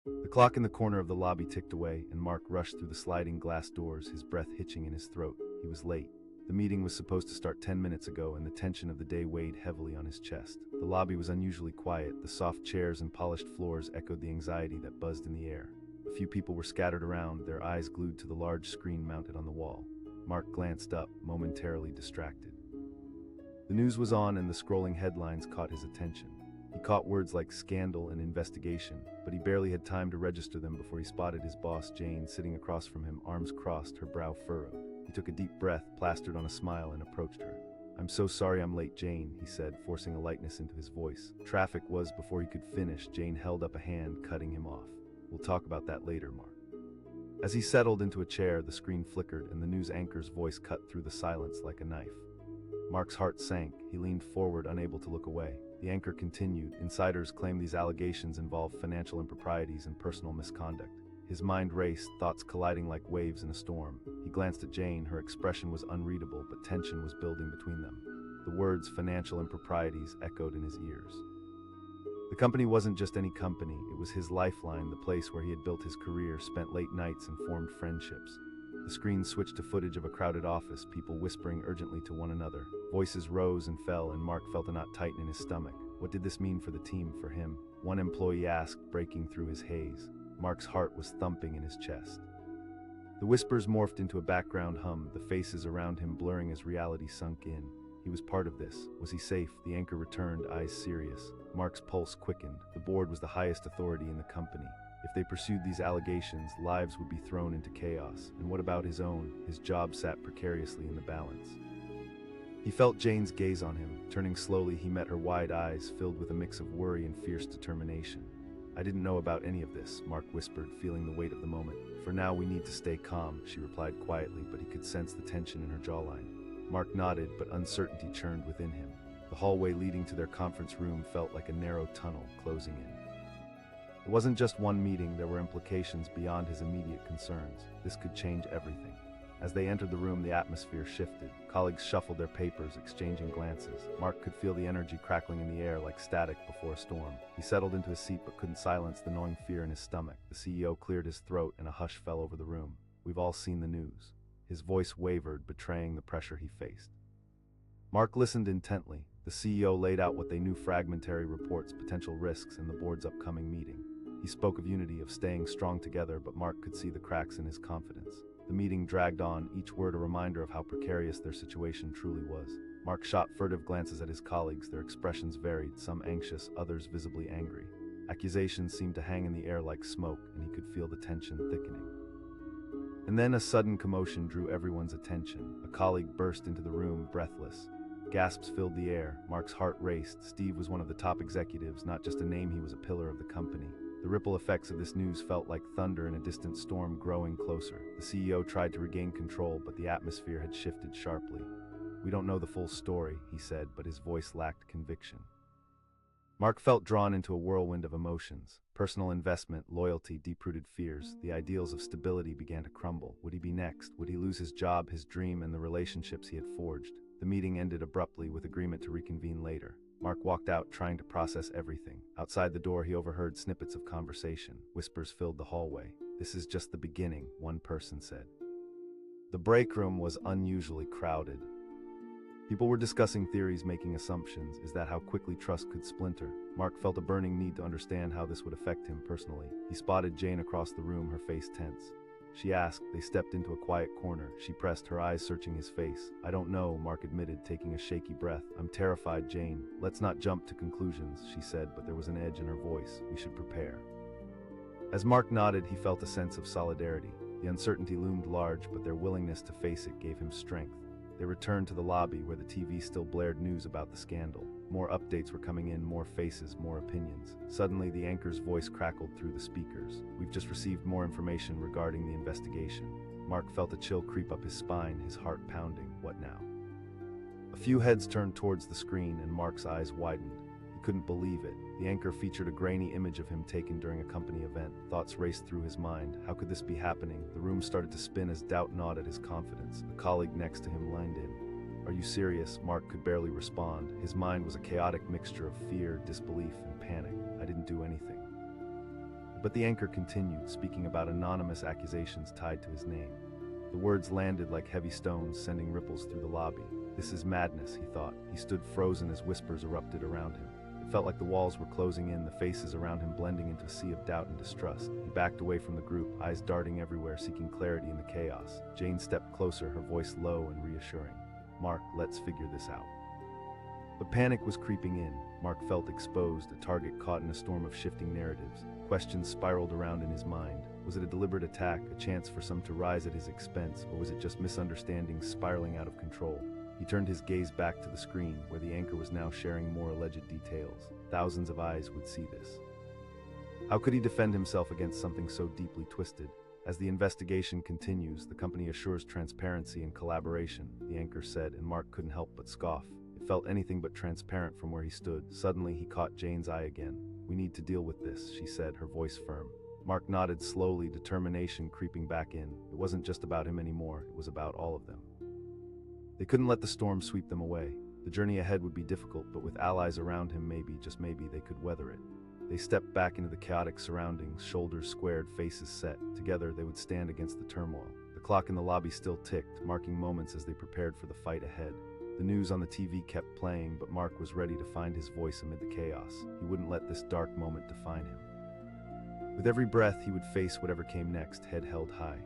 The clock in the corner of the lobby ticked away, and Mark rushed through the sliding glass doors, his breath hitching in his throat. He was late. The meeting was supposed to start 10 minutes ago, and the tension of the day weighed heavily on his chest. The lobby was unusually quiet. The soft chairs and polished floors echoed the anxiety that buzzed in the air. A few people were scattered around, their eyes glued to the large screen mounted on the wall. Mark glanced up, momentarily distracted. The news was on, and the scrolling headlines caught his attention. He caught words like scandal and investigation, but he barely had time to register them before he spotted his boss, Jane, sitting across from him, arms crossed, her brow furrowed. He took a deep breath, plastered on a smile, and approached her. "I'm so sorry I'm late, Jane," he said, forcing a lightness into his voice. Traffic was before he could finish. Jane held up a hand, cutting him off. "We'll talk about that later, Mark." As he settled into a chair, the screen flickered, and the news anchor's voice cut through the silence like a knife. Mark's heart sank. He leaned forward, unable to look away. The anchor continued. "Insiders claim these allegations involve financial improprieties and personal misconduct." His mind raced, thoughts colliding like waves in a storm. He glanced at Jane. Her expression was unreadable, but tension was building between them. The words "financial improprieties" echoed in his ears. The company wasn't just any company. It was his lifeline, the place where he had built his career, spent late nights, and formed friendships. The screen switched to footage of a crowded office, people whispering urgently to one another. Voices rose and fell, and Mark felt a knot tighten in his stomach. What did this mean for the team, for him? One employee asked, breaking through his haze. Mark's heart was thumping in his chest. The whispers morphed into a background hum, the faces around him blurring as reality sunk in. He was part of this. Was he safe? The anchor returned, eyes serious. Mark's pulse quickened. The board was the highest authority in the company. If they pursued these allegations, lives would be thrown into chaos. And what about his own? His job sat precariously in the balance. He felt Jane's gaze on him. Turning slowly, he met her wide eyes, filled with a mix of worry and fierce determination. "I didn't know about any of this," Mark whispered, feeling the weight of the moment. "For now, we need to stay calm," she replied quietly, but he could sense the tension in her jawline. Mark nodded, but uncertainty churned within him. The hallway leading to their conference room felt like a narrow tunnel closing in. It wasn't just one meeting, there were implications beyond his immediate concerns. This could change everything. As they entered the room, the atmosphere shifted. Colleagues shuffled their papers, exchanging glances. Mark could feel the energy crackling in the air like static before a storm. He settled into his seat but couldn't silence the gnawing fear in his stomach. The CEO cleared his throat and a hush fell over the room. "We've all seen the news." His voice wavered, betraying the pressure he faced. Mark listened intently. The CEO laid out what they knew: fragmentary reports, potential risks, and the board's upcoming meeting. He spoke of unity, of staying strong together, but Mark could see the cracks in his confidence. The meeting dragged on, each word a reminder of how precarious their situation truly was. Mark shot furtive glances at his colleagues. Their expressions varied, some anxious, others visibly angry. Accusations seemed to hang in the air like smoke, and he could feel the tension thickening. And then a sudden commotion drew everyone's attention. A colleague burst into the room, breathless. Gasps filled the air. Mark's heart raced. Steve was one of the top executives, not just a name, he was a pillar of the company. The ripple effects of this news felt like thunder in a distant storm growing closer. The CEO tried to regain control, but the atmosphere had shifted sharply. "We don't know the full story," he said, but his voice lacked conviction. Mark felt drawn into a whirlwind of emotions. Personal investment, loyalty, deep-rooted fears. The ideals of stability began to crumble. Would he be next? Would he lose his job, his dream, and the relationships he had forged? The meeting ended abruptly with agreement to reconvene later. Mark walked out, trying to process everything. Outside the door, he overheard snippets of conversation. Whispers filled the hallway. "This is just the beginning," one person said. The break room was unusually crowded. People were discussing theories, making assumptions. Is that how quickly trust could splinter? Mark felt a burning need to understand how this would affect him personally. He spotted Jane across the room, her face tense. She asked. They stepped into a quiet corner. She pressed, her eyes searching his face. "I don't know," Mark admitted, taking a shaky breath. "I'm terrified, Jane." "Let's not jump to conclusions," she said, but there was an edge in her voice. "We should prepare." As Mark nodded, he felt a sense of solidarity. The uncertainty loomed large, but their willingness to face it gave him strength. They returned to the lobby, where the TV still blared news about the scandal. More updates were coming in, more faces, more opinions. Suddenly, the anchor's voice crackled through the speakers. "We've just received more information regarding the investigation." Mark felt a chill creep up his spine, his heart pounding. What now? A few heads turned towards the screen, and Mark's eyes widened. He couldn't believe it. The anchor featured a grainy image of him taken during a company event. Thoughts raced through his mind. How could this be happening? The room started to spin as doubt gnawed at his confidence. A colleague next to him leaned in. "Are you serious?" Mark could barely respond. His mind was a chaotic mixture of fear, disbelief, and panic. "I didn't do anything." But the anchor continued, speaking about anonymous accusations tied to his name. The words landed like heavy stones, sending ripples through the lobby. This is madness, he thought. He stood frozen as whispers erupted around him. It felt like the walls were closing in, the faces around him blending into a sea of doubt and distrust. He backed away from the group, eyes darting everywhere, seeking clarity in the chaos. Jane stepped closer, her voice low and reassuring. "Mark, let's figure this out." But panic was creeping in. Mark felt exposed, a target caught in a storm of shifting narratives. Questions spiraled around in his mind. Was it a deliberate attack, a chance for some to rise at his expense, or was it just misunderstandings spiraling out of control? He turned his gaze back to the screen, where the anchor was now sharing more alleged details. Thousands of eyes would see this. How could he defend himself against something so deeply twisted? As the investigation continues, the company assures transparency and collaboration, the anchor said, and Mark couldn't help but scoff. It felt anything but transparent from where he stood. Suddenly, he caught Jane's eye again. "We need to deal with this," she said, her voice firm. Mark nodded slowly, determination creeping back in. It wasn't just about him anymore, it was about all of them. They couldn't let the storm sweep them away. The journey ahead would be difficult, but with allies around him, maybe, just maybe, they could weather it. They stepped back into the chaotic surroundings, shoulders squared, faces set. Together, they would stand against the turmoil. The clock in the lobby still ticked, marking moments as they prepared for the fight ahead. The news on the TV kept playing, but Mark was ready to find his voice amid the chaos. He wouldn't let this dark moment define him. With every breath, he would face whatever came next, head held high.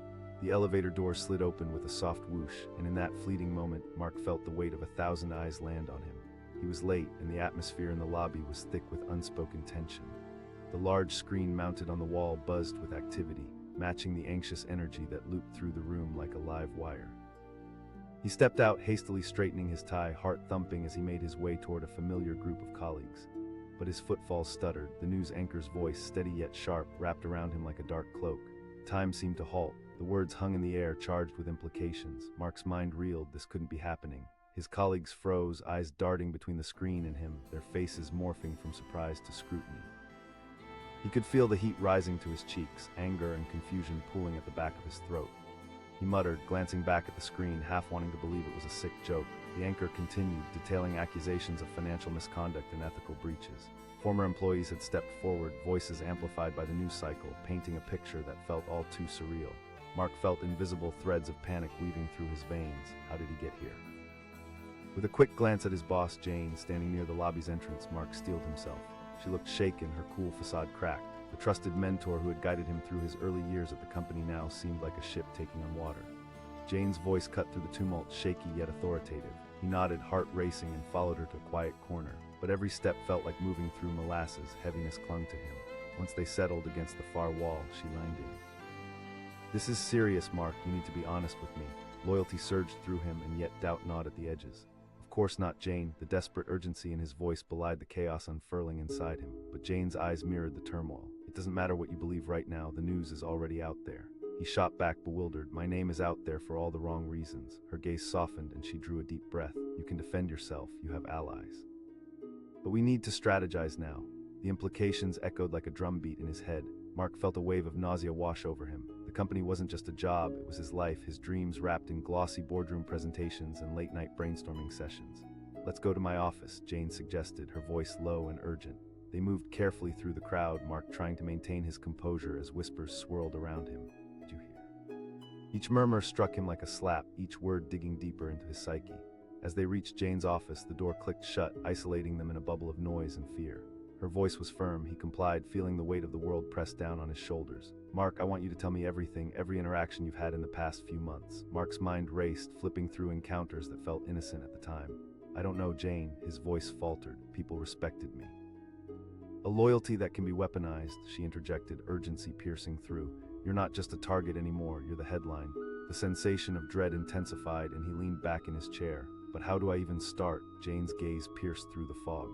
The elevator door slid open with a soft whoosh, and in that fleeting moment, Mark felt the weight of 1,000 eyes land on him. He was late, and the atmosphere in the lobby was thick with unspoken tension. The large screen mounted on the wall buzzed with activity, matching the anxious energy that looped through the room like a live wire. He stepped out, hastily straightening his tie, heart thumping as he made his way toward a familiar group of colleagues. But his footfalls stuttered, the news anchor's voice, steady yet sharp, wrapped around him like a dark cloak. Time seemed to halt. The words hung in the air, charged with implications. Mark's mind reeled. This couldn't be happening. His colleagues froze, eyes darting between the screen and him, their faces morphing from surprise to scrutiny. He could feel the heat rising to his cheeks, anger and confusion pooling at the back of his throat. He muttered, glancing back at the screen, half wanting to believe it was a sick joke. The anchor continued, detailing accusations of financial misconduct and ethical breaches. Former employees had stepped forward, voices amplified by the news cycle, painting a picture that felt all too surreal. Mark felt invisible threads of panic weaving through his veins. How did he get here? With a quick glance at his boss, Jane, standing near the lobby's entrance, Mark steeled himself. She looked shaken, her cool facade cracked. The trusted mentor who had guided him through his early years at the company now seemed like a ship taking on water. Jane's voice cut through the tumult, shaky yet authoritative. He nodded, heart racing, and followed her to a quiet corner. But every step felt like moving through molasses. Heaviness clung to him. Once they settled against the far wall, she leaned in. "This is serious, Mark. You need to be honest with me." Loyalty surged through him, and yet doubt gnawed at the edges. Of course not, Jane. The desperate urgency in his voice belied the chaos unfurling inside him. But Jane's eyes mirrored the turmoil. "It doesn't matter what you believe right now. The news is already out there." He shot back, bewildered. "My name is out there for all the wrong reasons." Her gaze softened, and she drew a deep breath. "You can defend yourself. You have allies. But we need to strategize now." The implications echoed like a drumbeat in his head. Mark felt a wave of nausea wash over him. The company wasn't just a job, it was his life, his dreams wrapped in glossy boardroom presentations and late-night brainstorming sessions. "Let's go to my office," Jane suggested, her voice low and urgent. They moved carefully through the crowd, Mark trying to maintain his composure as whispers swirled around him. "Did you hear?" Each murmur struck him like a slap, each word digging deeper into his psyche. As they reached Jane's office, the door clicked shut, isolating them in a bubble of noise and fear. Her voice was firm. He complied, feeling the weight of the world pressed down on his shoulders. "Mark, I want you to tell me everything, every interaction you've had in the past few months." Mark's mind raced, flipping through encounters that felt innocent at the time. "I don't know, Jane." His voice faltered. "People respected me." "A loyalty that can be weaponized," she interjected, urgency piercing through. "You're not just a target anymore, you're the headline." The sensation of dread intensified, and he leaned back in his chair. "But how do I even start?" Jane's gaze pierced through the fog.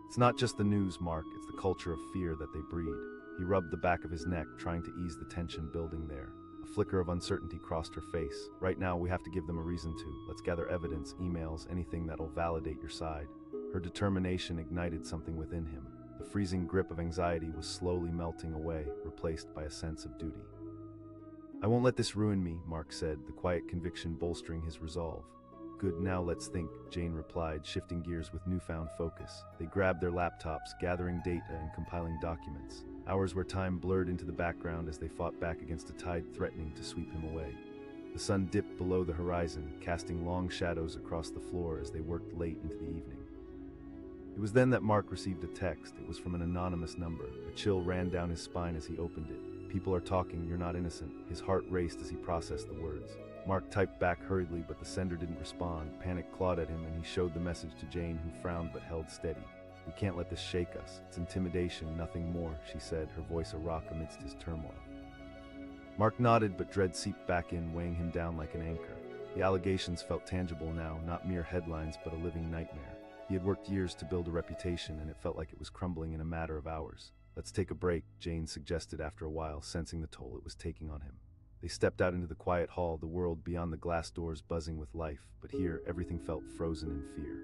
"It's not just the news, Mark, it's the culture of fear that they breed." He rubbed the back of his neck, trying to ease the tension building there. A flicker of uncertainty crossed her face. "Right now, we have to give them a reason to. Let's gather evidence, emails, anything that'll validate your side." Her determination ignited something within him. The freezing grip of anxiety was slowly melting away, replaced by a sense of duty. "I won't let this ruin me," Mark said, the quiet conviction bolstering his resolve. "Good, now let's think," Jane replied, shifting gears with newfound focus. They grabbed their laptops, gathering data and compiling documents. hours where time blurred into the background as they fought back against a tide threatening to sweep him away. The sun dipped below the horizon, casting long shadows across the floor as they worked late into the evening. It was then that Mark received a text. It was from an anonymous number. A chill ran down his spine as he opened it. "People are talking, you're not innocent." His heart raced as he processed the words. Mark typed back hurriedly, but the sender didn't respond. Panic clawed at him, and he showed the message to Jane, who frowned but held steady. "We can't let this shake us. It's intimidation, nothing more," she said, her voice a rock amidst his turmoil. Mark nodded, but dread seeped back in, weighing him down like an anchor. The allegations felt tangible now, not mere headlines, but a living nightmare. He had worked years to build a reputation, and it felt like it was crumbling in a matter of hours. "Let's take a break," Jane suggested after a while, sensing the toll it was taking on him. They stepped out into the quiet hall, the world beyond the glass doors buzzing with life, but here everything felt frozen in fear.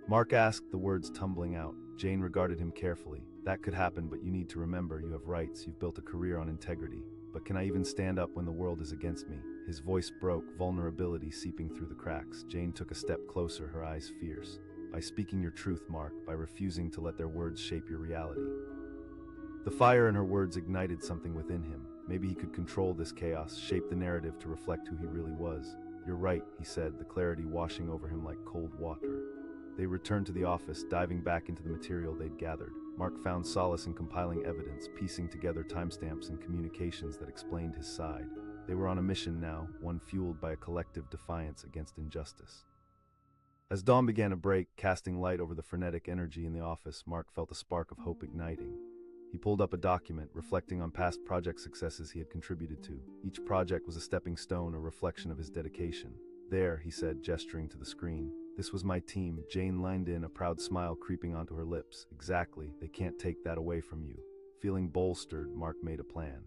Mark asked, the words tumbling out. Jane regarded him carefully. "That could happen, but you need to remember you have rights. You've built a career on integrity. But can I even stand up when the world is against me?" His voice broke, vulnerability seeping through the cracks. Jane took a step closer, her eyes fierce. "By speaking your truth, Mark, by refusing to let their words shape your reality." The fire in her words ignited something within him. Maybe he could control this chaos, shape the narrative to reflect who he really was. "You're right," he said, the clarity washing over him like cold water. They returned to the office, diving back into the material they'd gathered. Mark found solace in compiling evidence, piecing together timestamps and communications that explained his side. They were on a mission now, one fueled by a collective defiance against injustice. As dawn began to break, casting light over the frenetic energy in the office, Mark felt a spark of hope igniting. He pulled up a document, reflecting on past project successes he had contributed to. Each project was a stepping stone, a reflection of his dedication. "There," he said, gesturing to the screen. "This was my team." Jane leaned in, a proud smile creeping onto her lips. "Exactly. They can't take that away from you." Feeling bolstered, Mark made a plan.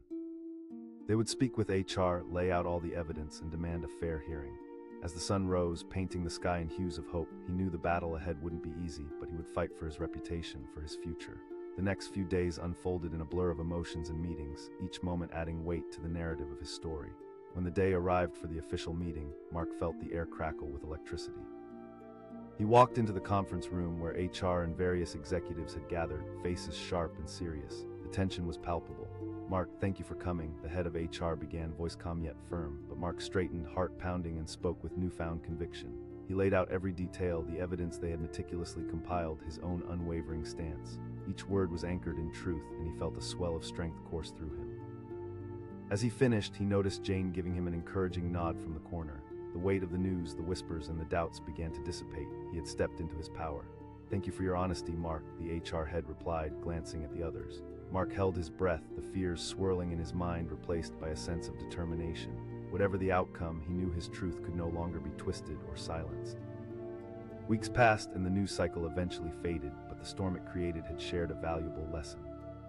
They would speak with HR, lay out all the evidence, and demand a fair hearing. As the sun rose, painting the sky in hues of hope, he knew the battle ahead wouldn't be easy, but he would fight for his reputation, for his future. The next few days unfolded in a blur of emotions and meetings, each moment adding weight to the narrative of his story. When the day arrived for the official meeting, Mark felt the air crackle with electricity. He walked into the conference room where HR and various executives had gathered, faces sharp and serious. The tension was palpable. "Mark, thank you for coming," the head of HR began, voice calm yet firm, but Mark straightened, heart pounding, and spoke with newfound conviction. He laid out every detail, the evidence they had meticulously compiled, his own unwavering stance. Each word was anchored in truth, and he felt a swell of strength course through him. As he finished, he noticed Jane giving him an encouraging nod from the corner. The weight of the news, the whispers, and the doubts began to dissipate. He had stepped into his power. "Thank you for your honesty, Mark," the HR head replied, glancing at the others. Mark held his breath, the fears swirling in his mind replaced by a sense of determination. Whatever the outcome, he knew his truth could no longer be twisted or silenced. Weeks passed, and the news cycle eventually faded, but the storm it created had shared a valuable lesson.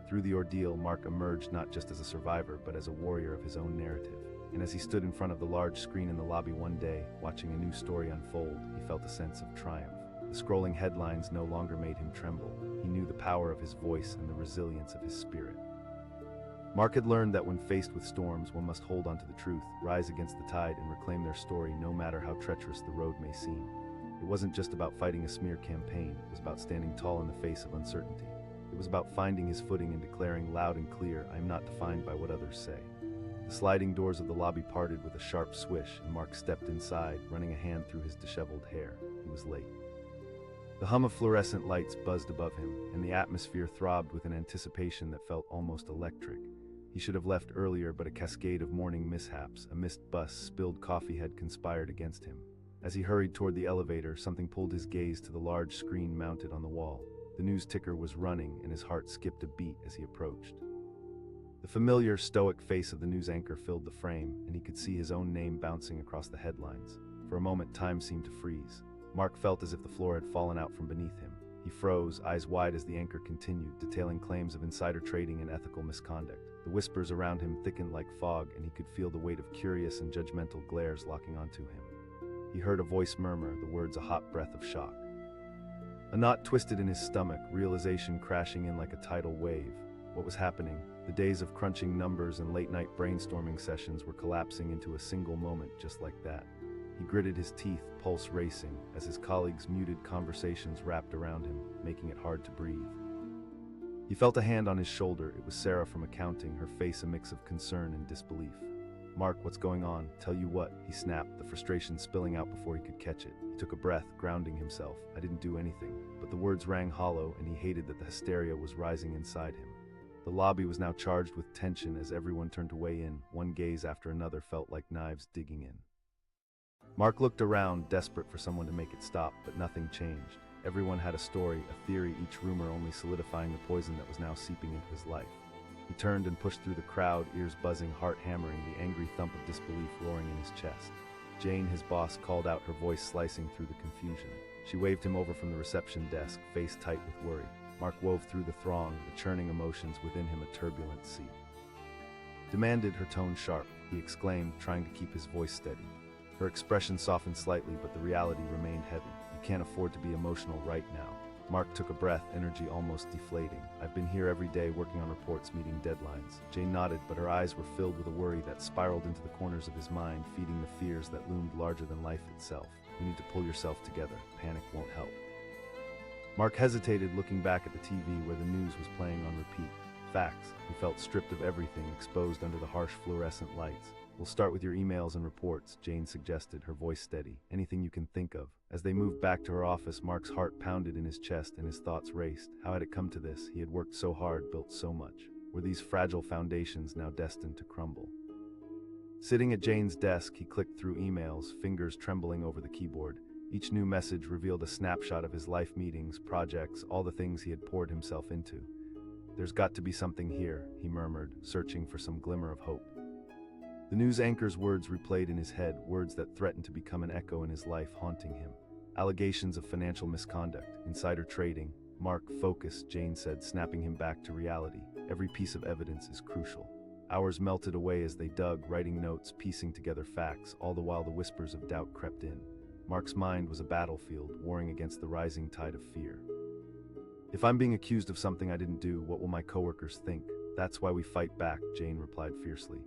Through the ordeal, Mark emerged not just as a survivor, but as a warrior of his own narrative. And as he stood in front of the large screen in the lobby one day, watching a new story unfold, he felt a sense of triumph. The scrolling headlines no longer made him tremble. He knew the power of his voice and the resilience of his spirit. Mark had learned that when faced with storms, one must hold on to the truth, rise against the tide, and reclaim their story no matter how treacherous the road may seem. It wasn't just about fighting a smear campaign, it was about standing tall in the face of uncertainty. It was about finding his footing and declaring loud and clear, "I am not defined by what others say." The sliding doors of the lobby parted with a sharp swish, and Mark stepped inside, running a hand through his disheveled hair. He was late. The hum of fluorescent lights buzzed above him, and the atmosphere throbbed with an anticipation that felt almost electric. He should have left earlier, but a cascade of morning mishaps, a missed bus, spilled coffee had conspired against him. As he hurried toward the elevator, something pulled his gaze to the large screen mounted on the wall. The news ticker was running, and his heart skipped a beat as he approached. The familiar, stoic face of the news anchor filled the frame, and he could see his own name bouncing across the headlines. For a moment, time seemed to freeze. Mark felt as if the floor had fallen out from beneath him. He froze, eyes wide as the anchor continued, detailing claims of insider trading and ethical misconduct. The whispers around him thickened like fog, and he could feel the weight of curious and judgmental glares locking onto him. He heard a voice murmur, the words a hot breath of shock. A knot twisted in his stomach, realization crashing in like a tidal wave. What was happening? The days of crunching numbers and late-night brainstorming sessions were collapsing into a single moment just like that. He gritted his teeth, pulse racing, as his colleagues' muted conversations wrapped around him, making it hard to breathe. He felt a hand on his shoulder. It was Sarah from accounting, her face a mix of concern and disbelief. "Mark, what's going on? Tell you what," he snapped, the frustration spilling out before he could catch it. He took a breath, grounding himself. "I didn't do anything." But the words rang hollow, and he hated that the hysteria was rising inside him. The lobby was now charged with tension as everyone turned to weigh in. One gaze after another felt like knives digging in. Mark looked around, desperate for someone to make it stop, but nothing changed. Everyone had a story, a theory, each rumor only solidifying the poison that was now seeping into his life. He turned and pushed through the crowd, ears buzzing, heart hammering, the angry thump of disbelief roaring in his chest. Jane, his boss, called out, her voice slicing through the confusion. She waved him over from the reception desk, face tight with worry. Mark wove through the throng, the churning emotions within him a turbulent sea. "Demanded," her tone sharp, he exclaimed, trying to keep his voice steady. Her expression softened slightly, but the reality remained heavy. "You can't afford to be emotional right now." Mark took a breath, energy almost deflating. "I've been here every day working on reports, meeting deadlines." Jane nodded, but her eyes were filled with a worry that spiraled into the corners of his mind, feeding the fears that loomed larger than life itself. "You need to pull yourself together. Panic won't help." Mark hesitated, looking back at the TV where the news was playing on repeat. Facts. He felt stripped of everything, exposed under the harsh fluorescent lights. "We'll start with your emails and reports," Jane suggested, her voice steady. "Anything you can think of." As they moved back to her office, Mark's heart pounded in his chest and his thoughts raced. How had it come to this? He had worked so hard, built so much. Were these fragile foundations now destined to crumble? Sitting at Jane's desk, he clicked through emails, fingers trembling over the keyboard. Each new message revealed a snapshot of his life, meetings, projects, all the things he had poured himself into. "There's got to be something here," he murmured, searching for some glimmer of hope. The news anchor's words replayed in his head, words that threatened to become an echo in his life, haunting him. Allegations of financial misconduct, insider trading. "Mark, focus," Jane said, snapping him back to reality. "Every piece of evidence is crucial." Hours melted away as they dug, writing notes, piecing together facts, all the while the whispers of doubt crept in. Mark's mind was a battlefield, warring against the rising tide of fear. "If I'm being accused of something I didn't do, what will my coworkers think? That's why we fight back," Jane replied fiercely.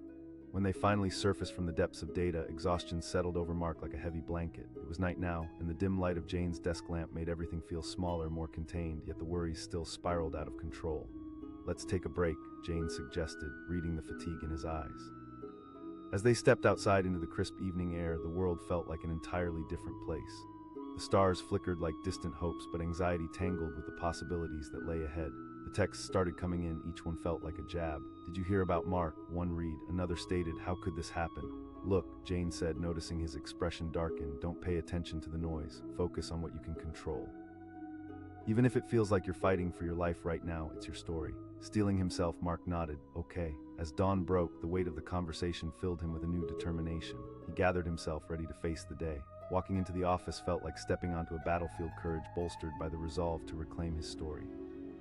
When they finally surfaced from the depths of data, exhaustion settled over Mark like a heavy blanket. It was night now, and the dim light of Jane's desk lamp made everything feel smaller, more contained, yet the worries still spiraled out of control. "Let's take a break," Jane suggested, reading the fatigue in his eyes. As they stepped outside into the crisp evening air, the world felt like an entirely different place. The stars flickered like distant hopes, but anxiety tangled with the possibilities that lay ahead. The texts started coming in, each one felt like a jab. "Did you hear about Mark?" One read, another stated, "How could this happen?" "Look," Jane said, noticing his expression darken, "don't pay attention to the noise. Focus on what you can control. Even if it feels like you're fighting for your life right now, it's your story." Steeling himself, Mark nodded. "Okay." As dawn broke, the weight of the conversation filled him with a new determination. He gathered himself, ready to face the day. Walking into the office felt like stepping onto a battlefield, courage bolstered by the resolve to reclaim his story.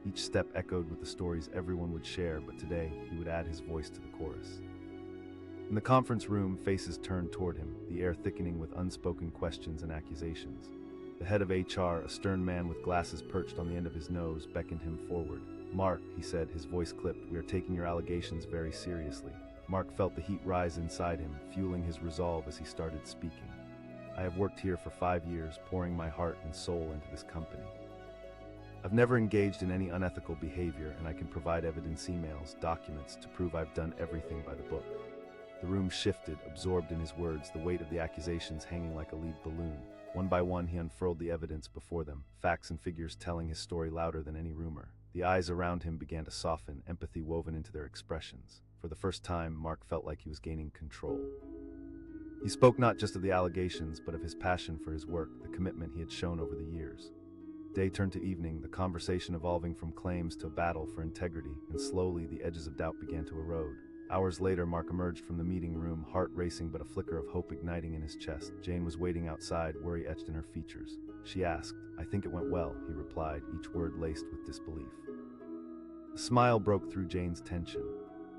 Each step echoed with the stories everyone would share, but today, he would add his voice to the chorus. In the conference room, faces turned toward him, the air thickening with unspoken questions and accusations. The head of HR, a stern man with glasses perched on the end of his nose, beckoned him forward. "Mark," he said, his voice clipped, "we are taking your allegations very seriously." Mark felt the heat rise inside him, fueling his resolve as he started speaking. "I have worked here for 5 years, pouring my heart and soul into this company. I've never engaged in any unethical behavior, and I can provide evidence, emails, documents, to prove I've done everything by the book." The room shifted, absorbed in his words, the weight of the accusations hanging like a lead balloon. One by one, he unfurled the evidence before them, facts and figures telling his story louder than any rumor. The eyes around him began to soften, empathy woven into their expressions. For the first time, Mark felt like he was gaining control. He spoke not just of the allegations, but of his passion for his work, the commitment he had shown over the years. Day turned to evening, the conversation evolving from claims to a battle for integrity, and slowly the edges of doubt began to erode. Hours later, Mark emerged from the meeting room, heart racing but a flicker of hope igniting in his chest. Jane was waiting outside, worry etched in her features. She asked. "I think it went well," he replied, each word laced with disbelief. A smile broke through Jane's tension,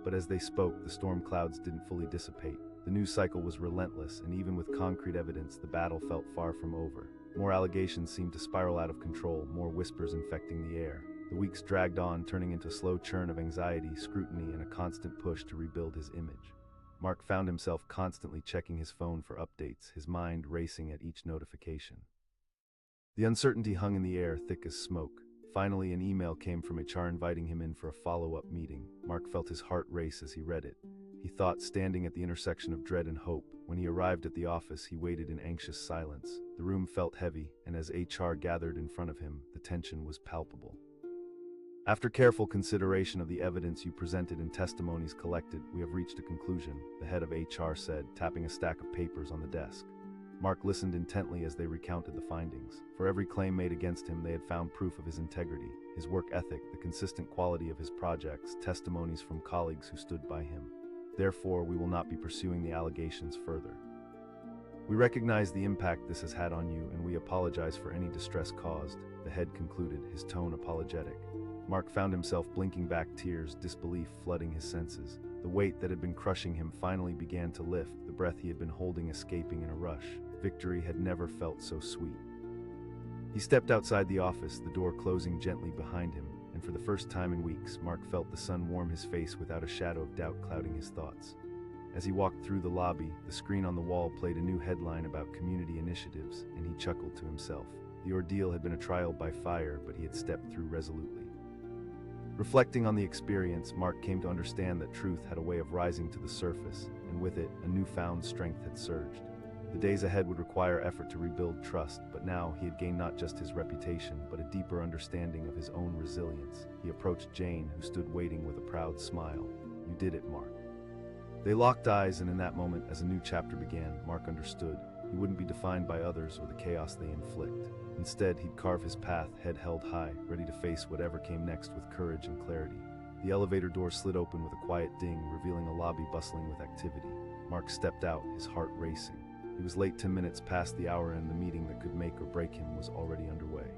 but as they spoke, the storm clouds didn't fully dissipate. The news cycle was relentless, and even with concrete evidence, the battle felt far from over. More allegations seemed to spiral out of control, more whispers infecting the air. The weeks dragged on, turning into a slow churn of anxiety, scrutiny, and a constant push to rebuild his image. Mark found himself constantly checking his phone for updates, his mind racing at each notification. The uncertainty hung in the air, thick as smoke. Finally, an email came from HR inviting him in for a follow-up meeting. Mark felt his heart race as he read it. He thought, standing at the intersection of dread and hope. When he arrived at the office, he waited in anxious silence. The room felt heavy, and as HR gathered in front of him, the tension was palpable. After careful consideration of the evidence you presented and testimonies collected, we have reached a conclusion, the head of HR said, tapping a stack of papers on the desk. Mark listened intently as they recounted the findings. For every claim made against him, they had found proof of his integrity, his work ethic, the consistent quality of his projects, testimonies from colleagues who stood by him. Therefore, we will not be pursuing the allegations further. We recognize the impact this has had on you, and we apologize for any distress caused, the head concluded, his tone apologetic. Mark found himself blinking back, tears, disbelief flooding his senses. The weight that had been crushing him finally began to lift, the breath he had been holding escaping in a rush. Victory had never felt so sweet. He stepped outside the office, the door closing gently behind him, and for the first time in weeks, Mark felt the sun warm his face without a shadow of doubt clouding his thoughts. As he walked through the lobby, the screen on the wall played a new headline about community initiatives, and he chuckled to himself. The ordeal had been a trial by fire, but he had stepped through resolutely. Reflecting on the experience, Mark came to understand that truth had a way of rising to the surface, and with it, a newfound strength had surged. The days ahead would require effort to rebuild trust, but now he had gained not just his reputation, but a deeper understanding of his own resilience. He approached Jane, who stood waiting with a proud smile. "You did it, Mark." They locked eyes, and in that moment, as a new chapter began, Mark understood. He wouldn't be defined by others or the chaos they inflict. Instead, he'd carve his path, head held high, ready to face whatever came next with courage and clarity. The elevator door slid open with a quiet ding, revealing a lobby bustling with activity. Mark stepped out, his heart racing. He was late 10 minutes past the hour, and the meeting that could make or break him was already underway.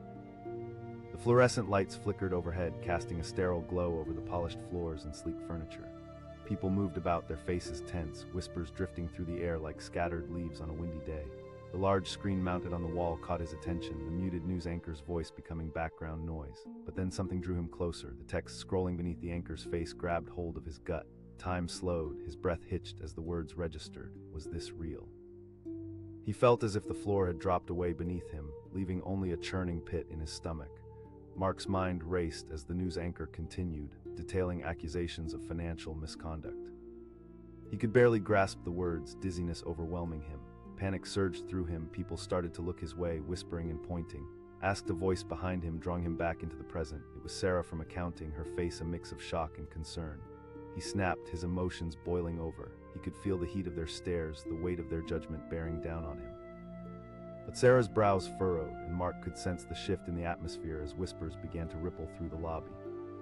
The fluorescent lights flickered overhead, casting a sterile glow over the polished floors and sleek furniture. People moved about, their faces tense, whispers drifting through the air like scattered leaves on a windy day. The large screen mounted on the wall caught his attention, the muted news anchor's voice becoming background noise. But then something drew him closer. The text scrolling beneath the anchor's face grabbed hold of his gut. Time slowed, his breath hitched as the words registered. Was this real? He felt as if the floor had dropped away beneath him, leaving only a churning pit in his stomach. Mark's mind raced as the news anchor continued, detailing accusations of financial misconduct. He could barely grasp the words, dizziness overwhelming him. Panic surged through him, people started to look his way, whispering and pointing. Asked a voice behind him, drawing him back into the present. It was Sarah from accounting, her face a mix of shock and concern. He snapped, his emotions boiling over. He could feel the heat of their stares, the weight of their judgment bearing down on him. But Sarah's brows furrowed, and Mark could sense the shift in the atmosphere as whispers began to ripple through the lobby.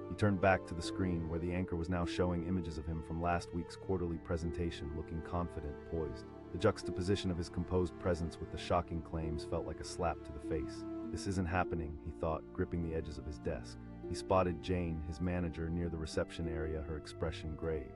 He turned back to the screen, where the anchor was now showing images of him from last week's quarterly presentation, looking confident, poised. The juxtaposition of his composed presence with the shocking claims felt like a slap to the face. This isn't happening, he thought, gripping the edges of his desk. He spotted Jane, his manager, near the reception area, her expression grave.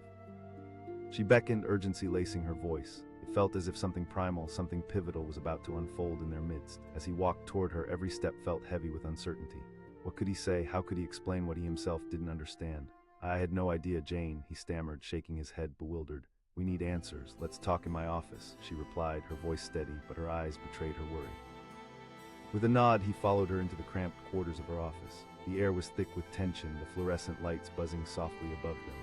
She beckoned, urgency lacing her voice. It felt as if something primal, something pivotal was about to unfold in their midst. As he walked toward her, every step felt heavy with uncertainty. What could he say? How could he explain what he himself didn't understand? "I had no idea, Jane," he stammered, shaking his head, bewildered. "We need answers. Let's talk in my office," she replied, her voice steady, but her eyes betrayed her worry. With a nod, he followed her into the cramped quarters of her office. The air was thick with tension, the fluorescent lights buzzing softly above them.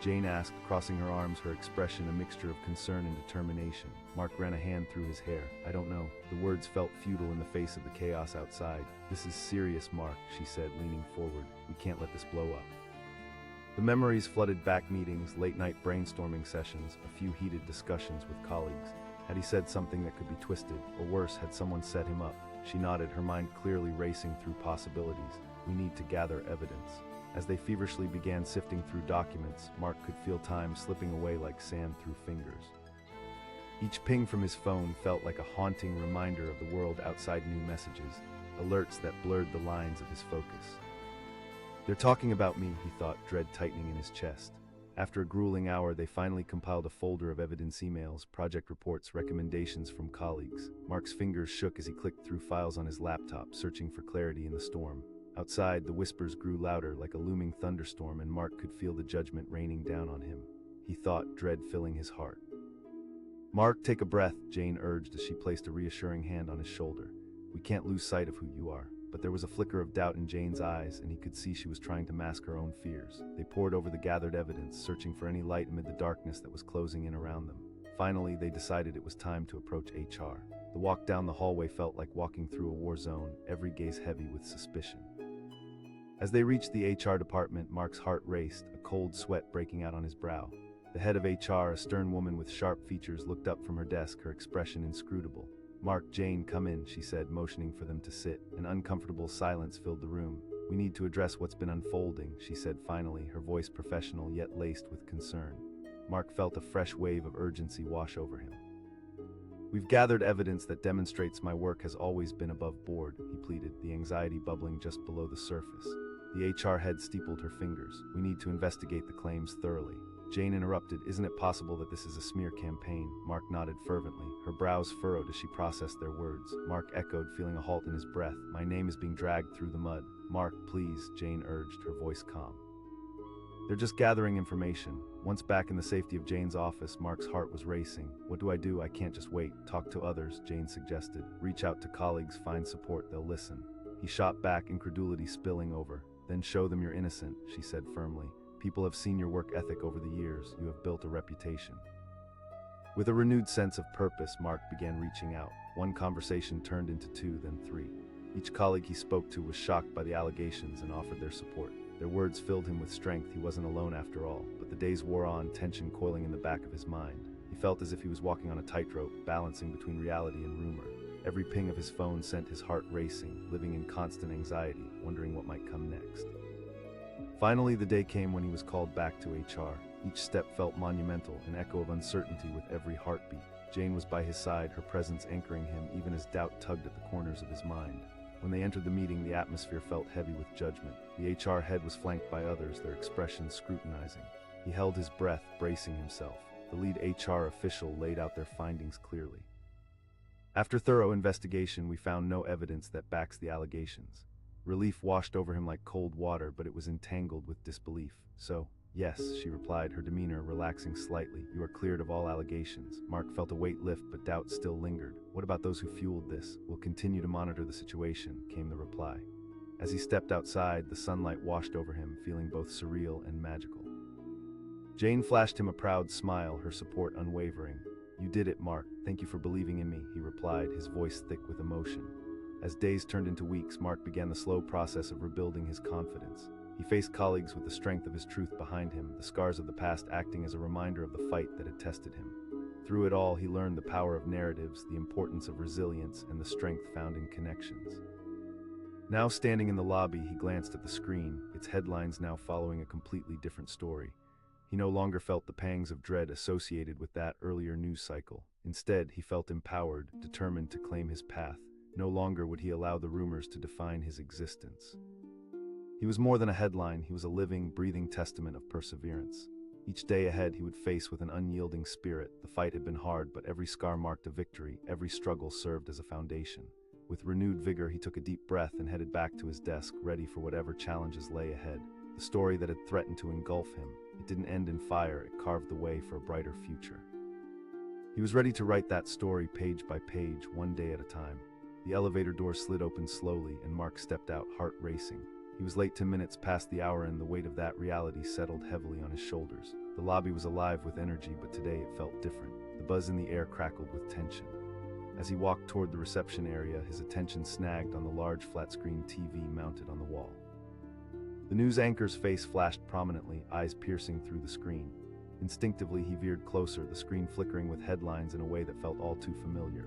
Jane asked, crossing her arms, her expression a mixture of concern and determination. Mark ran a hand through his hair. "I don't know." The words felt futile in the face of the chaos outside. "This is serious, Mark," she said, leaning forward. "We can't let this blow up." The memories flooded back, meetings, late-night brainstorming sessions, a few heated discussions with colleagues. Had he said something that could be twisted, or worse, had someone set him up? She nodded, her mind clearly racing through possibilities. "We need to gather evidence." As they feverishly began sifting through documents, Mark could feel time slipping away like sand through fingers. Each ping from his phone felt like a haunting reminder of the world outside, new messages, alerts that blurred the lines of his focus. "They're talking about me," he thought, dread tightening in his chest. After a grueling hour, they finally compiled a folder of evidence emails, project reports, recommendations from colleagues. Mark's fingers shook as he clicked through files on his laptop, searching for clarity in the storm. Outside, the whispers grew louder, like a looming thunderstorm, and Mark could feel the judgment raining down on him. He thought, dread filling his heart. "Mark, take a breath," Jane urged as she placed a reassuring hand on his shoulder. "We can't lose sight of who you are." but there was a flicker of doubt in Jane's eyes, and he could see she was trying to mask her own fears. They pored over the gathered evidence, searching for any light amid the darkness that was closing in around them. Finally, they decided it was time to approach HR. The walk down the hallway felt like walking through a war zone, every gaze heavy with suspicion. As they reached the HR department, Mark's heart raced, a cold sweat breaking out on his brow. The head of HR, a stern woman with sharp features, looked up from her desk, her expression inscrutable. "Mark, Jane, come in," she said, motioning for them to sit. An uncomfortable silence filled the room. "We need to address what's been unfolding," she said finally, her voice professional yet laced with concern. Mark felt a fresh wave of urgency wash over him. "We've gathered evidence that demonstrates my work has always been above board," he pleaded, the anxiety bubbling just below the surface. The HR head steepled her fingers. "We need to investigate the claims thoroughly." Jane interrupted. "Isn't it possible that this is a smear campaign?" Mark nodded fervently. Her brows furrowed as she processed their words. Mark echoed, feeling a halt in his breath. "My name is being dragged through the mud." "Mark, please," Jane urged, her voice calm. "They're just gathering information." Once back in the safety of Jane's office, Mark's heart was racing. "What do? I can't just wait." "Talk to others," Jane suggested. "Reach out to colleagues, find support, they'll listen." He shot back, incredulity spilling over. "Then show them you're innocent," she said firmly. "People have seen your work ethic over the years. You have built a reputation." With a renewed sense of purpose, Mark began reaching out. One conversation turned into two, then three. Each colleague he spoke to was shocked by the allegations and offered their support. Their words filled him with strength. He wasn't alone after all. But the days wore on, tension coiling in the back of his mind. He felt as if he was walking on a tightrope, balancing between reality and rumor. Every ping of his phone sent his heart racing, living in constant anxiety, wondering what might come next. Finally, the day came when he was called back to HR. Each step felt monumental, an echo of uncertainty with every heartbeat. Jane was by his side, her presence anchoring him even as doubt tugged at the corners of his mind. When they entered the meeting, the atmosphere felt heavy with judgment. The HR head was flanked by others, their expressions scrutinizing. He held his breath, bracing himself. The lead HR official laid out their findings clearly. "After thorough investigation, we found no evidence that backs the allegations." Relief washed over him like cold water, but it was entangled with disbelief. "So, yes," she replied, her demeanor relaxing slightly. "You are cleared of all allegations." Mark felt a weight lift, but doubt still lingered. "What about those who fueled this?" "We'll continue to monitor the situation," came the reply. As he stepped outside, the sunlight washed over him, feeling both surreal and magical. Jane flashed him a proud smile, her support unwavering. "You did it, Mark. Thank you for believing in me," he replied, his voice thick with emotion. As days turned into weeks, Mark began the slow process of rebuilding his confidence. He faced colleagues with the strength of his truth behind him, the scars of the past acting as a reminder of the fight that had tested him. Through it all, he learned the power of narratives, the importance of resilience, and the strength found in connections. Now standing in the lobby, he glanced at the screen, its headlines now following a completely different story. He no longer felt the pangs of dread associated with that earlier news cycle. Instead, he felt empowered, determined to claim his path. No longer would he allow the rumors to define his existence. He was more than a headline, he was a living, breathing testament of perseverance. Each day ahead he would face with an unyielding spirit. The fight had been hard, but every scar marked a victory, every struggle served as a foundation. With renewed vigor, he took a deep breath and headed back to his desk, ready for whatever challenges lay ahead. The story that had threatened to engulf him, it didn't end in fire, it carved the way for a brighter future. He was ready to write that story page by page, one day at a time. The elevator door slid open slowly, and Mark stepped out, heart racing. He was late 10 minutes past the hour, and the weight of that reality settled heavily on his shoulders. The lobby was alive with energy, but today it felt different. The buzz in the air crackled with tension. As he walked toward the reception area, his attention snagged on the large flat-screen TV mounted on the wall. The news anchor's face flashed prominently, eyes piercing through the screen. Instinctively, he veered closer, the screen flickering with headlines in a way that felt all too familiar.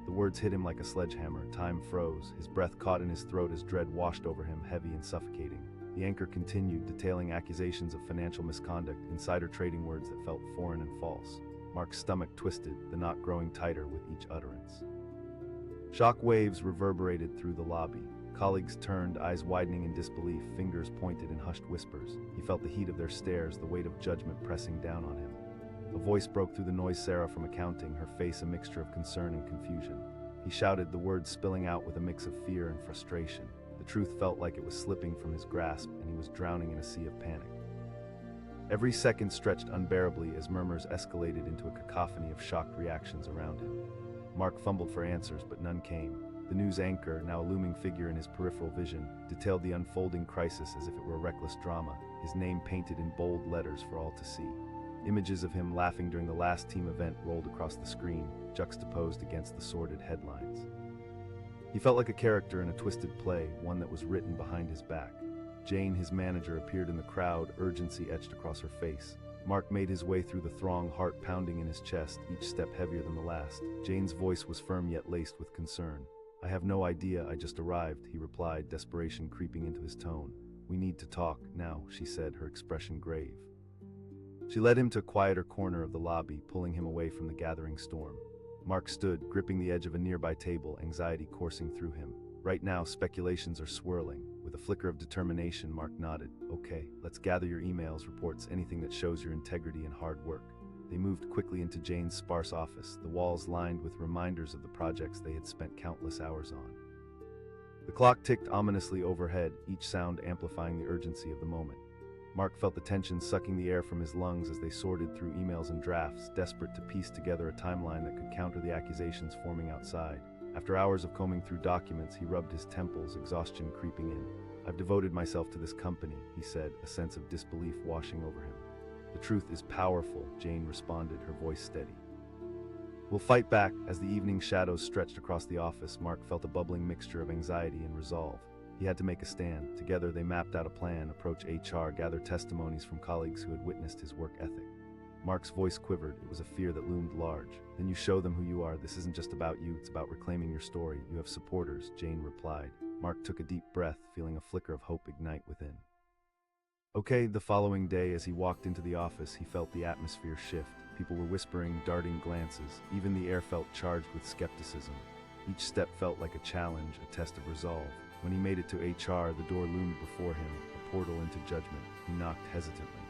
The words hit him like a sledgehammer. Time froze. His breath caught in his throat as dread washed over him, heavy and suffocating. The anchor continued, detailing accusations of financial misconduct, insider trading, words that felt foreign and false. Mark's stomach twisted, the knot growing tighter with each utterance. Shock waves reverberated through the lobby. Colleagues turned, eyes widening in disbelief, fingers pointed in hushed whispers. He felt the heat of their stares, the weight of judgment pressing down on him. A voice broke through the noise. Sarah from accounting, her face a mixture of concern and confusion. He shouted, the words spilling out with a mix of fear and frustration. The truth felt like it was slipping from his grasp, and he was drowning in a sea of panic. Every second stretched unbearably as murmurs escalated into a cacophony of shocked reactions around him. Mark fumbled for answers, but none came. The news anchor, now a looming figure in his peripheral vision, detailed the unfolding crisis as if it were a reckless drama, his name painted in bold letters for all to see. Images of him laughing during the last team event rolled across the screen, juxtaposed against the sordid headlines. He felt like a character in a twisted play, one that was written behind his back. Jane, his manager, appeared in the crowd, urgency etched across her face. Mark made his way through the throng, heart pounding in his chest, each step heavier than the last. Jane's voice was firm yet laced with concern. "I have no idea, I just arrived," he replied, desperation creeping into his tone. "We need to talk, now," she said, her expression grave. She led him to a quieter corner of the lobby, pulling him away from the gathering storm. Mark stood, gripping the edge of a nearby table, anxiety coursing through him. Right now, speculations are swirling. With a flicker of determination, Mark nodded. "Okay, let's gather your emails, reports, anything that shows your integrity and hard work." They moved quickly into Jane's sparse office, the walls lined with reminders of the projects they had spent countless hours on. The clock ticked ominously overhead, each sound amplifying the urgency of the moment. Mark felt the tension sucking the air from his lungs as they sorted through emails and drafts, desperate to piece together a timeline that could counter the accusations forming outside. After hours of combing through documents, he rubbed his temples, exhaustion creeping in. "I've devoted myself to this company," he said, a sense of disbelief washing over him. "The truth is powerful," Jane responded, her voice steady. "We'll fight back." As the evening shadows stretched across the office, Mark felt a bubbling mixture of anxiety and resolve. He had to make a stand. Together they mapped out a plan, approach HR, gather testimonies from colleagues who had witnessed his work ethic. Mark's voice quivered. It was a fear that loomed large. "Then you show them who you are. This isn't just about you, it's about reclaiming your story. You have supporters," Jane replied. Mark took a deep breath, feeling a flicker of hope ignite within. Okay, the following day, as he walked into the office, he felt the atmosphere shift. People were whispering, darting glances. Even the air felt charged with skepticism. Each step felt like a challenge, a test of resolve. When he made it to HR, the door loomed before him, a portal into judgment. He knocked hesitantly.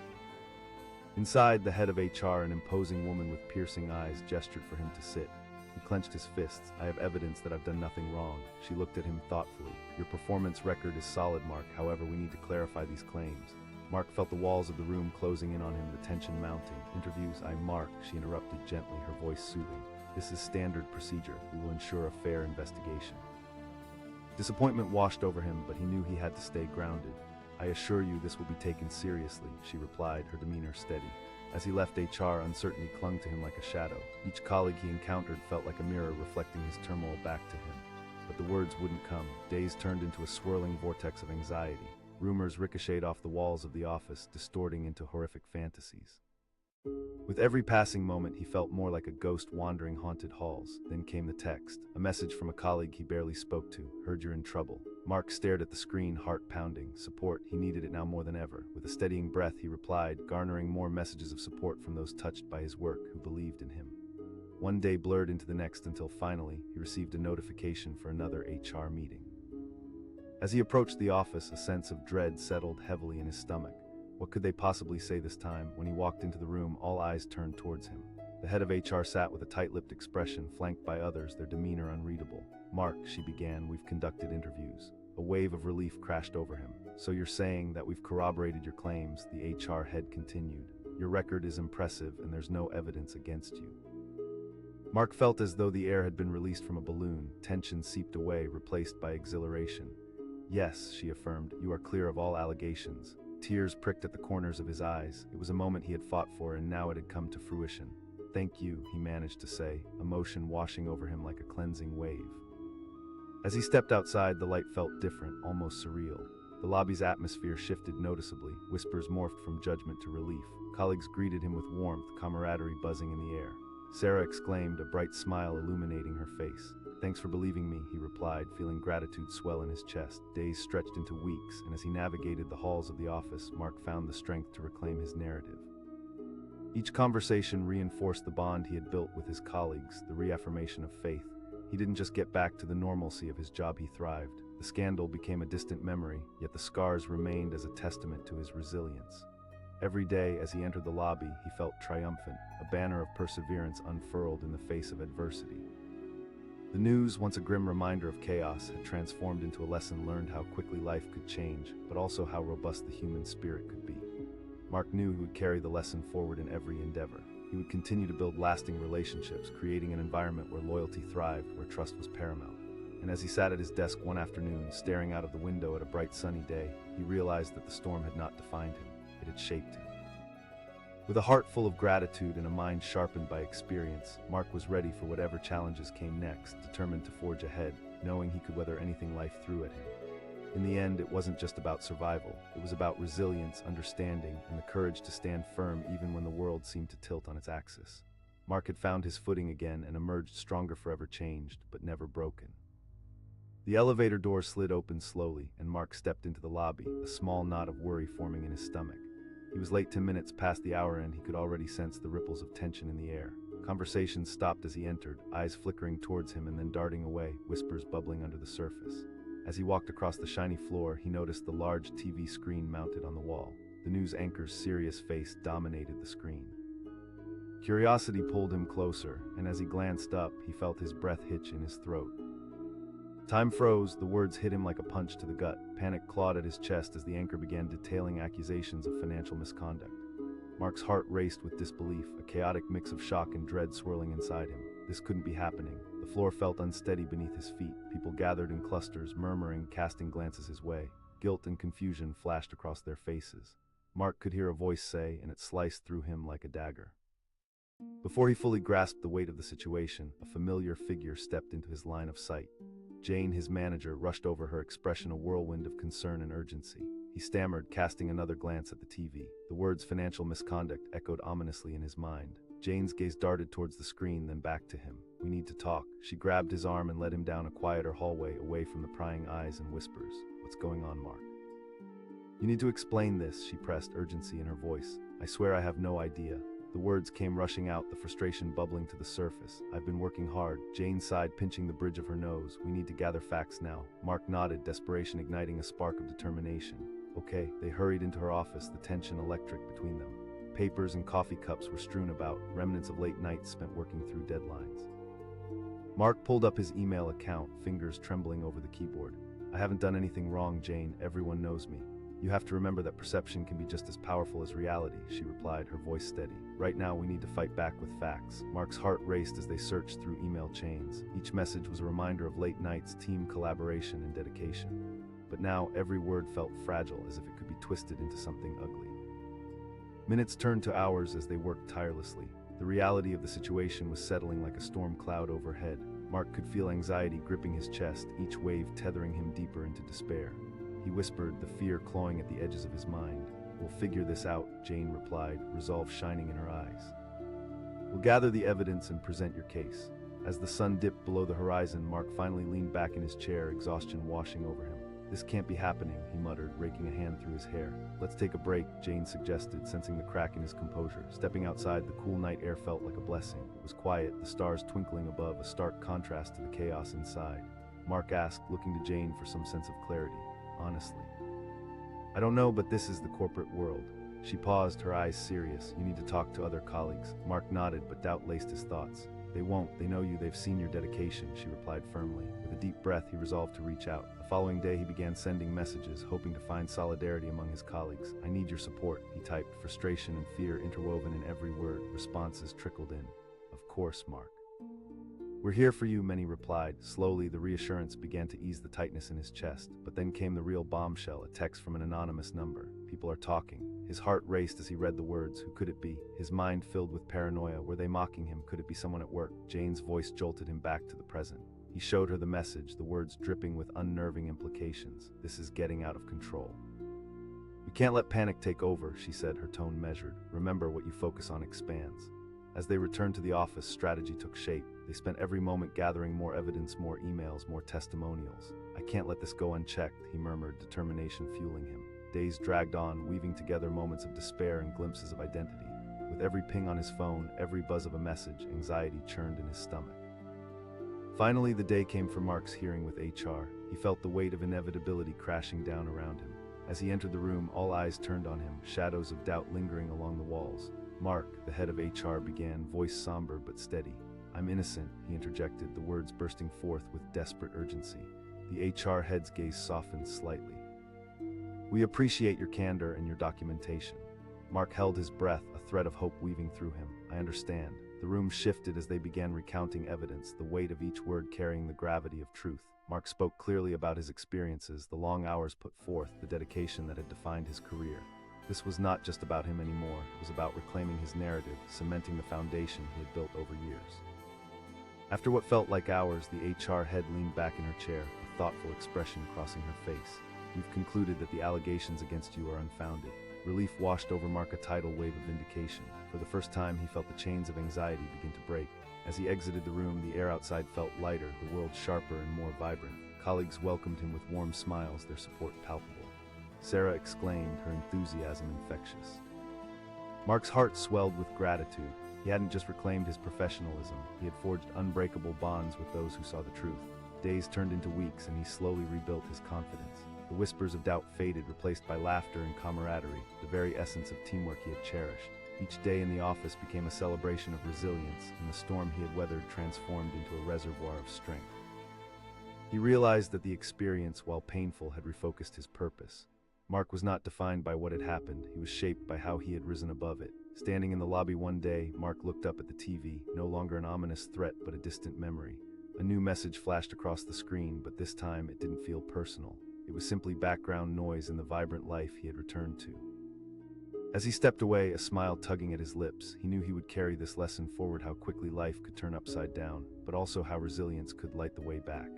Inside, the head of HR, an imposing woman with piercing eyes, gestured for him to sit. He clenched his fists. "I have evidence that I've done nothing wrong." She looked at him thoughtfully. "Your performance record is solid, Mark. However, we need to clarify these claims." Mark felt the walls of the room closing in on him, the tension mounting. "Interviews, Mark," she interrupted gently, her voice soothing. "This is standard procedure. We will ensure a fair investigation." Disappointment washed over him, but he knew he had to stay grounded. "I assure you this will be taken seriously," she replied, her demeanor steady. As he left HR, uncertainty clung to him like a shadow. Each colleague he encountered felt like a mirror reflecting his turmoil back to him. But the words wouldn't come. Days turned into a swirling vortex of anxiety. Rumors ricocheted off the walls of the office, distorting into horrific fantasies. With every passing moment, he felt more like a ghost wandering haunted halls. Then came the text, a message from a colleague he barely spoke to. "Heard you're in trouble." Mark stared at the screen, heart pounding. Support, he needed it now more than ever. With a steadying breath, he replied, garnering more messages of support from those touched by his work, who believed in him. One day blurred into the next until finally, he received a notification for another HR meeting. As he approached the office, a sense of dread settled heavily in his stomach. What could they possibly say this time? When he walked into the room, all eyes turned towards him. The head of HR sat with a tight-lipped expression, flanked by others, their demeanor unreadable. "Mark," she began, "we've conducted interviews." A wave of relief crashed over him. "So you're saying that we've corroborated your claims," the HR head continued. "Your record is impressive and there's no evidence against you." Mark felt as though the air had been released from a balloon. Tension seeped away, replaced by exhilaration. "Yes," she affirmed, "you are clear of all allegations." Tears pricked at the corners of his eyes. It was a moment he had fought for, and now it had come to fruition. "Thank you," he managed to say, emotion washing over him like a cleansing wave. As he stepped outside, the light felt different, almost surreal. The lobby's atmosphere shifted noticeably. Whispers morphed from judgment to relief. Colleagues greeted him with warmth, camaraderie buzzing in the air. Sarah exclaimed, a bright smile illuminating her face. "Thanks for believing me," he replied, feeling gratitude swell in his chest. Days stretched into weeks, and as he navigated the halls of the office, Mark found the strength to reclaim his narrative. Each conversation reinforced the bond he had built with his colleagues, the reaffirmation of faith. He didn't just get back to the normalcy of his job, he thrived. The scandal became a distant memory, yet the scars remained as a testament to his resilience. Every day, as he entered the lobby, he felt triumphant, a banner of perseverance unfurled in the face of adversity. The news, once a grim reminder of chaos, had transformed into a lesson learned how quickly life could change, but also how robust the human spirit could be. Mark knew he would carry the lesson forward in every endeavor. He would continue to build lasting relationships, creating an environment where loyalty thrived, where trust was paramount. and as he sat at his desk one afternoon, staring out of the window at a bright sunny day, he realized that the storm had not defined him, it had shaped him. With a heart full of gratitude and a mind sharpened by experience, Mark was ready for whatever challenges came next, determined to forge ahead, knowing he could weather anything life threw at him. In the end, it wasn't just about survival. It was about resilience, understanding, and the courage to stand firm even when the world seemed to tilt on its axis. Mark had found his footing again and emerged stronger, forever changed, but never broken. The elevator door slid open slowly, and Mark stepped into the lobby, a small knot of worry forming in his stomach. He was late 10 minutes past the hour, and he could already sense the ripples of tension in the air. Conversation stopped as he entered, eyes flickering towards him and then darting away, whispers bubbling under the surface. As he walked across the shiny floor, he noticed the large TV screen mounted on the wall. The news anchor's serious face dominated the screen. Curiosity pulled him closer, and as he glanced up, he felt his breath hitch in his throat. Time froze, the words hit him like a punch to the gut. Panic clawed at his chest as the anchor began detailing accusations of financial misconduct. Mark's heart raced with disbelief, a chaotic mix of shock and dread swirling inside him. This couldn't be happening. The floor felt unsteady beneath his feet. People gathered in clusters, murmuring, casting glances his way. Guilt and confusion flashed across their faces. Mark could hear a voice say, and it sliced through him like a dagger. Before he fully grasped the weight of the situation, a familiar figure stepped into his line of sight. Jane, his manager, rushed over, her expression a whirlwind of concern and urgency. He stammered, casting another glance at the TV. The words financial misconduct echoed ominously in his mind. Jane's gaze darted towards the screen, then back to him. "We need to talk." She grabbed his arm and led him down a quieter hallway, away from the prying eyes and whispers. "What's going on, Mark?" "You need to explain this," she pressed, urgency in her voice. "I swear I have no idea." The words came rushing out, the frustration bubbling to the surface. "I've been working hard." Jane sighed, pinching the bridge of her nose. "We need to gather facts now." Mark nodded, desperation igniting a spark of determination. "Okay." They hurried into her office, the tension electric between them. Papers and coffee cups were strewn about, remnants of late nights spent working through deadlines. Mark pulled up his email account, fingers trembling over the keyboard. "I haven't done anything wrong, Jane. Everyone knows me." "You have to remember that perception can be just as powerful as reality," she replied, her voice steady. "Right now, we need to fight back with facts." Mark's heart raced as they searched through email chains. Each message was a reminder of late nights, team collaboration, and dedication. But now, every word felt fragile, as if it could be twisted into something ugly. Minutes turned to hours as they worked tirelessly. The reality of the situation was settling like a storm cloud overhead. Mark could feel anxiety gripping his chest, each wave tethering him deeper into despair. He whispered, the fear clawing at the edges of his mind. "We'll figure this out," Jane replied, resolve shining in her eyes. "We'll gather the evidence and present your case." As the sun dipped below the horizon, Mark finally leaned back in his chair, exhaustion washing over him. "This can't be happening," he muttered, raking a hand through his hair. "Let's take a break," Jane suggested, sensing the crack in his composure. Stepping outside, the cool night air felt like a blessing. It was quiet, the stars twinkling above, a stark contrast to the chaos inside. Mark asked, looking to Jane for some sense of clarity. "Honestly, I don't know, but this is the corporate world." She paused, her eyes serious. "You need to talk to other colleagues." Mark nodded, but doubt laced his thoughts. "They won't. They know you. They've seen your dedication," she replied firmly. With a deep breath, he resolved to reach out. The following day, he began sending messages, hoping to find solidarity among his colleagues. "I need your support," he typed, frustration and fear interwoven in every word. Responses trickled in. "Of course, Mark. We're here for you," many replied. Slowly, the reassurance began to ease the tightness in his chest. But then came the real bombshell, a text from an anonymous number. "People are talking." His heart raced as he read the words. Who could it be? His mind filled with paranoia. Were they mocking him? Could it be someone at work? Jane's voice jolted him back to the present. He showed her the message, the words dripping with unnerving implications. "This is getting out of control." "We can't let panic take over," she said, her tone measured. "Remember, what you focus on expands." As they returned to the office, strategy took shape. They spent every moment gathering more evidence, more emails, more testimonials. "I can't let this go unchecked," he murmured, determination fueling him. Days dragged on, weaving together moments of despair and glimpses of identity. With every ping on his phone, every buzz of a message, anxiety churned in his stomach. Finally, the day came for Mark's hearing with HR. He felt the weight of inevitability crashing down around him. As he entered the room, all eyes turned on him, shadows of doubt lingering along the walls. "Mark," the head of HR began, voice somber but steady. "I'm innocent," he interjected, the words bursting forth with desperate urgency. The HR head's gaze softened slightly. "We appreciate your candor and your documentation." Mark held his breath, a thread of hope weaving through him. "I understand. The room shifted as they began recounting evidence, the weight of each word carrying the gravity of truth. Mark spoke clearly about his experiences, the long hours put forth, the dedication that had defined his career. This was not just about him anymore. It was about reclaiming his narrative, cementing the foundation he had built over years. After what felt like hours, the HR head leaned back in her chair, a thoughtful expression crossing her face. "We've concluded that the allegations against you are unfounded." Relief washed over Mark, a tidal wave of vindication. For the first time, he felt the chains of anxiety begin to break. As he exited the room, the air outside felt lighter, the world sharper and more vibrant. Colleagues welcomed him with warm smiles, their support palpable. Sarah exclaimed, her enthusiasm infectious. Mark's heart swelled with gratitude. He hadn't just reclaimed his professionalism, he had forged unbreakable bonds with those who saw the truth. Days turned into weeks, and he slowly rebuilt his confidence. The whispers of doubt faded, replaced by laughter and camaraderie, the very essence of teamwork he had cherished. Each day in the office became a celebration of resilience, and the storm he had weathered transformed into a reservoir of strength. He realized that the experience, while painful, had refocused his purpose. Mark was not defined by what had happened, he was shaped by how he had risen above it. Standing in the lobby one day, Mark looked up at the TV, no longer an ominous threat but a distant memory. A new message flashed across the screen, but this time it didn't feel personal. It was simply background noise in the vibrant life he had returned to. As he stepped away, a smile tugging at his lips, he knew he would carry this lesson forward: how quickly life could turn upside down, but also how resilience could light the way back.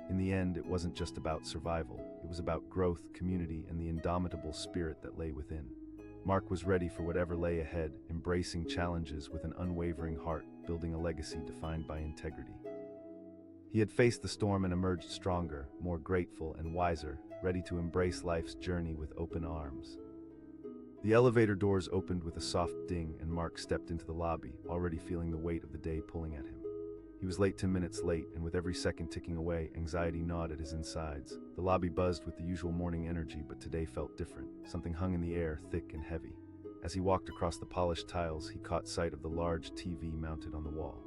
In the end, it wasn't just about survival. It was about growth, community, and the indomitable spirit that lay within. Mark was ready for whatever lay ahead, embracing challenges with an unwavering heart, building a legacy defined by integrity. He had faced the storm and emerged stronger, more grateful and wiser, ready to embrace life's journey with open arms. The elevator doors opened with a soft ding, and Mark stepped into the lobby, already feeling the weight of the day pulling at him. He was late 10 minutes late, and with every second ticking away, anxiety gnawed at his insides. The lobby buzzed with the usual morning energy, but today felt different. Something hung in the air, thick and heavy. As he walked across the polished tiles, he caught sight of the large TV mounted on the wall.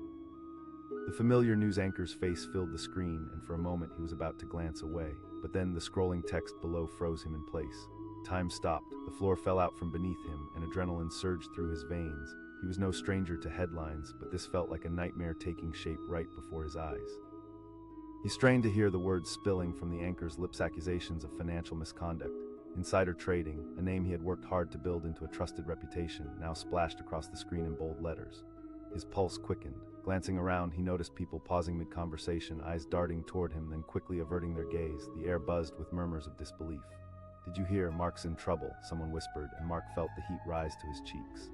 The familiar news anchor's face filled the screen, and for a moment he was about to glance away, but then the scrolling text below froze him in place. Time stopped, the floor fell out from beneath him, and adrenaline surged through his veins. He was no stranger to headlines, but this felt like a nightmare taking shape right before his eyes. He strained to hear the words spilling from the anchor's lips: accusations of financial misconduct, insider trading, a name he had worked hard to build into a trusted reputation, now splashed across the screen in bold letters. His pulse quickened. Glancing around, he noticed people pausing mid-conversation, eyes darting toward him, then quickly averting their gaze. The air buzzed with murmurs of disbelief. "Did you hear? Mark's in trouble," someone whispered, and Mark felt the heat rise to his cheeks.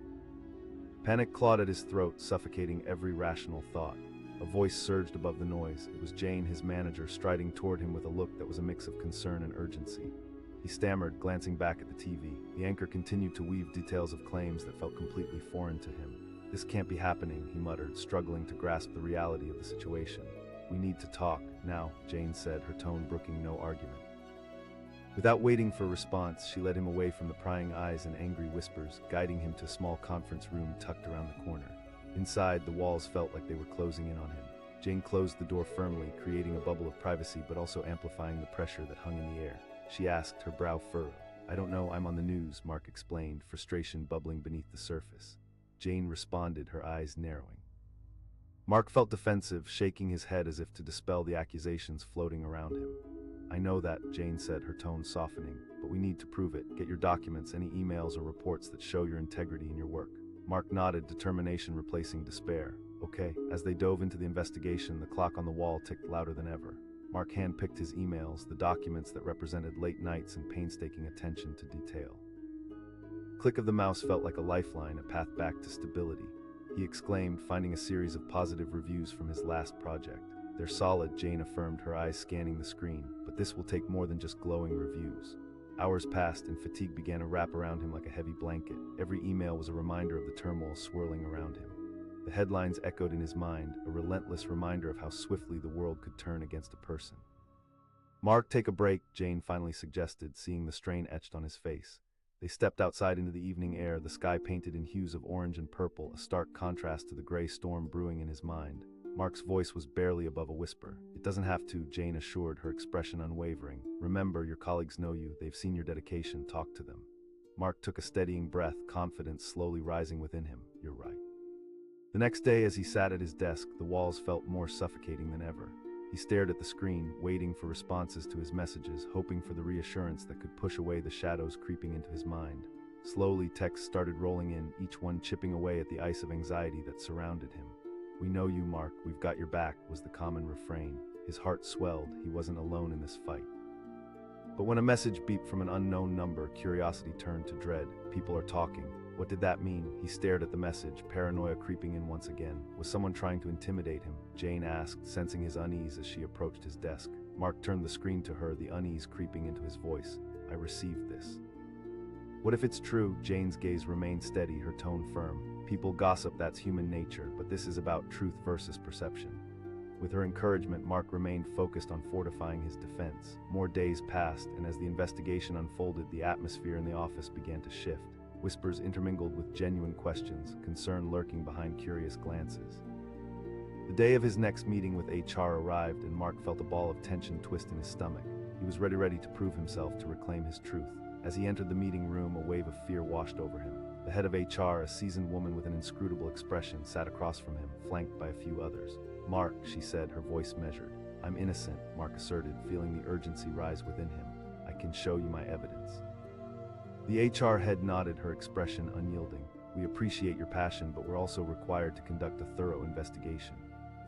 Panic clawed at his throat, suffocating every rational thought. A voice surged above the noise. It was Jane, his manager, striding toward him with a look that was a mix of concern and urgency. He stammered, glancing back at the TV. The anchor continued to weave details of claims that felt completely foreign to him. "This can't be happening," he muttered, struggling to grasp the reality of the situation. "We need to talk, now," Jane said, her tone brooking no argument. Without waiting for a response, she led him away from the prying eyes and angry whispers, guiding him to a small conference room tucked around the corner. Inside, the walls felt like they were closing in on him. Jane closed the door firmly, creating a bubble of privacy but also amplifying the pressure that hung in the air. She asked, her brow furrowed. "I don't know, I'm on the news," Mark explained, frustration bubbling beneath the surface. Jane responded, her eyes narrowing. Mark felt defensive, shaking his head as if to dispel the accusations floating around him. "I know that," Jane said, her tone softening, "but we need to prove it. Get your documents, any emails or reports that show your integrity in your work." Mark nodded, determination replacing despair. "Okay." As they dove into the investigation, the clock on the wall ticked louder than ever. Mark handpicked his emails, the documents that represented late nights and painstaking attention to detail. Click of the mouse felt like a lifeline, a path back to stability. He exclaimed, finding a series of positive reviews from his last project. "They're solid," Jane affirmed, her eyes scanning the screen, "but this will take more than just glowing reviews." Hours passed, and fatigue began to wrap around him like a heavy blanket. Every email was a reminder of the turmoil swirling around him. The headlines echoed in his mind, a relentless reminder of how swiftly the world could turn against a person. "Mark, take a break," Jane finally suggested, seeing the strain etched on his face. They stepped outside into the evening air, the sky painted in hues of orange and purple, a stark contrast to the gray storm brewing in his mind. Mark's voice was barely above a whisper. "It doesn't have to," Jane assured, her expression unwavering. "Remember, your colleagues know you, they've seen your dedication, talk to them." Mark took a steadying breath, confidence slowly rising within him. "You're right." The next day, as he sat at his desk, the walls felt more suffocating than ever. He stared at the screen, waiting for responses to his messages, hoping for the reassurance that could push away the shadows creeping into his mind. Slowly, texts started rolling in, each one chipping away at the ice of anxiety that surrounded him. "We know you, Mark. We've got your back," was the common refrain. His heart swelled. He wasn't alone in this fight. But when a message beeped from an unknown number, curiosity turned to dread. People are talking. What did that mean? He stared at the message, paranoia creeping in once again. Was someone trying to intimidate him? Jane asked, sensing his unease as she approached his desk. Mark turned the screen to her, the unease creeping into his voice. "I received this." What if it's true? Jane's gaze remained steady, her tone firm. People gossip, that's human nature, but this is about truth versus perception. With her encouragement, Mark remained focused on fortifying his defense. More days passed, and as the investigation unfolded, the atmosphere in the office began to shift. Whispers intermingled with genuine questions, concern lurking behind curious glances. The day of his next meeting with HR arrived, and Mark felt a ball of tension twist in his stomach. He was ready to prove himself, to reclaim his truth. As he entered the meeting room, a wave of fear washed over him. The head of HR, a seasoned woman with an inscrutable expression, sat across from him, flanked by a few others. "Mark," she said, her voice measured. "I'm innocent," Mark asserted, feeling the urgency rise within him. "I can show you my evidence." The HR head nodded, her expression unyielding. "We appreciate your passion, but we're also required to conduct a thorough investigation."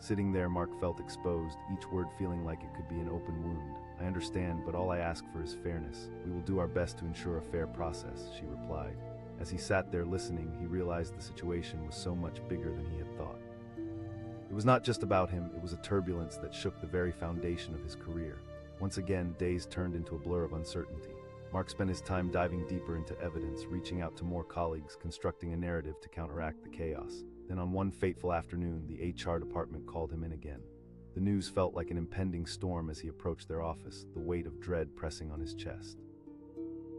Sitting there, Mark felt exposed, each word feeling like it could be an open wound. "I understand, but all I ask for is fairness. We will do our best to ensure a fair process," she replied. As he sat there listening, he realized the situation was so much bigger than he had thought. It was not just about him, it was a turbulence that shook the very foundation of his career. Once again, days turned into a blur of uncertainty. Mark spent his time diving deeper into evidence, reaching out to more colleagues, constructing a narrative to counteract the chaos. Then on one fateful afternoon, the HR department called him in again. The news felt like an impending storm as he approached their office, the weight of dread pressing on his chest.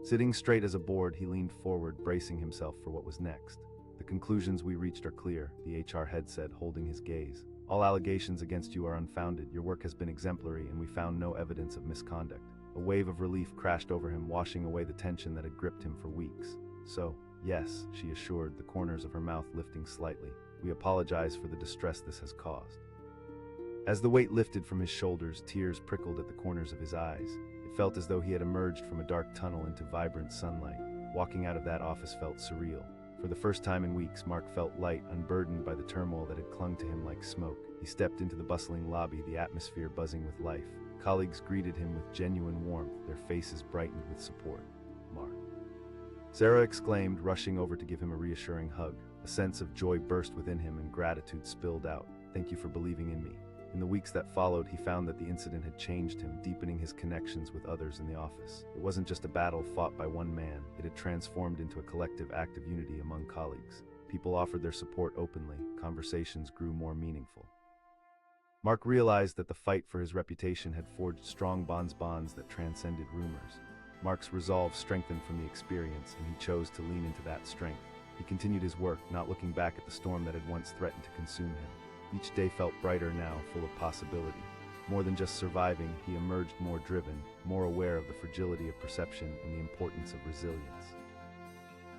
Sitting straight as a board, he leaned forward, bracing himself for what was next. "The conclusions we reached are clear," the HR head said, holding his gaze. "All allegations against you are unfounded. Your work has been exemplary, and we found no evidence of misconduct." A wave of relief crashed over him, washing away the tension that had gripped him for weeks. "So, yes," she assured, the corners of her mouth lifting slightly. "We apologize for the distress this has caused." As the weight lifted from his shoulders, tears prickled at the corners of his eyes. It felt as though he had emerged from a dark tunnel into vibrant sunlight. Walking out of that office felt surreal. For the first time in weeks, Mark felt light, unburdened by the turmoil that had clung to him like smoke. He stepped into the bustling lobby, the atmosphere buzzing with life. Colleagues greeted him with genuine warmth, their faces brightened with support. "Mark," Sarah exclaimed, rushing over to give him a reassuring hug. A sense of joy burst within him and gratitude spilled out. "Thank you for believing in me." In the weeks that followed, he found that the incident had changed him, deepening his connections with others in the office. It wasn't just a battle fought by one man, it had transformed into a collective act of unity among colleagues. People offered their support openly, conversations grew more meaningful. Mark realized that the fight for his reputation had forged strong bonds that transcended rumors. Mark's resolve strengthened from the experience, and he chose to lean into that strength. He continued his work, not looking back at the storm that had once threatened to consume him. Each day felt brighter now, full of possibility. More than just surviving, he emerged more driven, more aware of the fragility of perception and the importance of resilience.